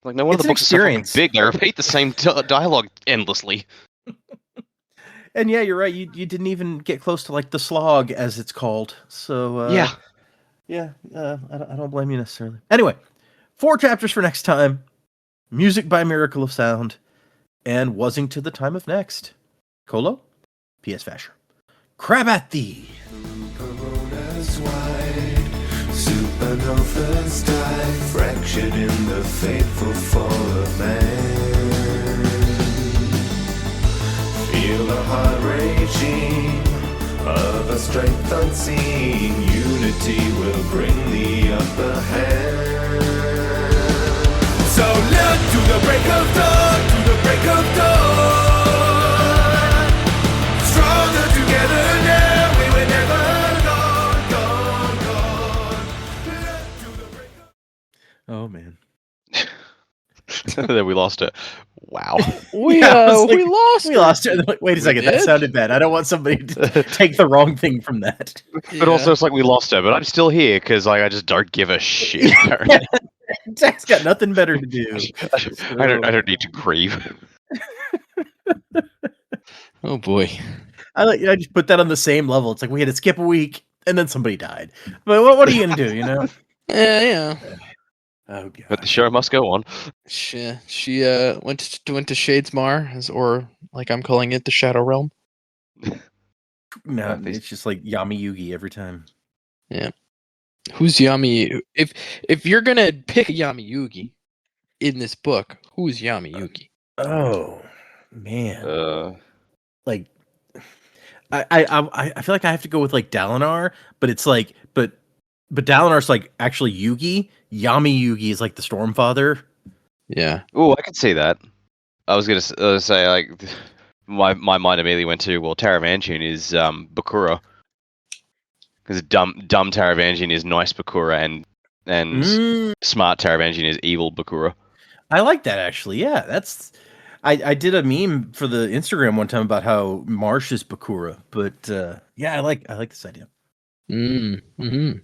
[SPEAKER 3] no wonder the books are so fucking big. They repeat the same dialogue endlessly.
[SPEAKER 1] And yeah, you're right. You didn't even get close to like the slog, as it's called. So
[SPEAKER 3] yeah.
[SPEAKER 1] I don't blame you necessarily. Anyway, 4 chapters for next time. Music by Miracle of Sound, and Wasing to the Time of Next. Colo, P.S. Fasher. Crab at thee.
[SPEAKER 4] Corona's wide, supernovas die, fractured in the fateful fall of man. Feel the heart raging of a strength unseen. Unity will bring the upper hand. So look to the break of dawn, to the break of dawn.
[SPEAKER 3] Then we lost it. Wow.
[SPEAKER 2] We
[SPEAKER 1] Yeah, I was like,
[SPEAKER 2] lost.
[SPEAKER 1] We
[SPEAKER 2] her.
[SPEAKER 1] lost it. Like, wait a
[SPEAKER 2] We
[SPEAKER 1] second, that
[SPEAKER 2] did?
[SPEAKER 1] sounded bad. I don't want somebody to take the wrong thing from that.
[SPEAKER 3] But also,
[SPEAKER 2] Yeah.
[SPEAKER 3] it's like we lost her, but I'm still here because like I just don't give a shit.
[SPEAKER 1] Zach's got nothing better to do.
[SPEAKER 3] I don't need to grieve.
[SPEAKER 2] Oh boy.
[SPEAKER 1] I just put that on the same level. It's like we had to skip a week and then somebody died. But what are you gonna do? You know?
[SPEAKER 2] Yeah.
[SPEAKER 1] Oh god.
[SPEAKER 3] But the show must go on.
[SPEAKER 2] She went to Shadesmar, or like I'm calling it, the Shadow Realm.
[SPEAKER 1] No,
[SPEAKER 3] these-
[SPEAKER 1] it's just like Yami Yugi every time.
[SPEAKER 2] Who's Yami? If you're gonna pick a Yami Yugi in this book, who's Yami Yugi?
[SPEAKER 1] Oh man. Like I feel like I have to go with like Dalinar, but it's like but Dalinar's like actually Yugi. Yami Yugi is like the Stormfather.
[SPEAKER 2] Yeah.
[SPEAKER 3] Oh, I could see that. I was gonna say like my mind immediately went to Taravangian is Bakura because dumb Taravangian is nice Bakura and smart Taravangian is evil Bakura.
[SPEAKER 1] I like that actually. Yeah, that's. I did a meme for the Instagram one time about how Marsh is Bakura, but yeah, I like this idea.
[SPEAKER 2] Mm-hmm.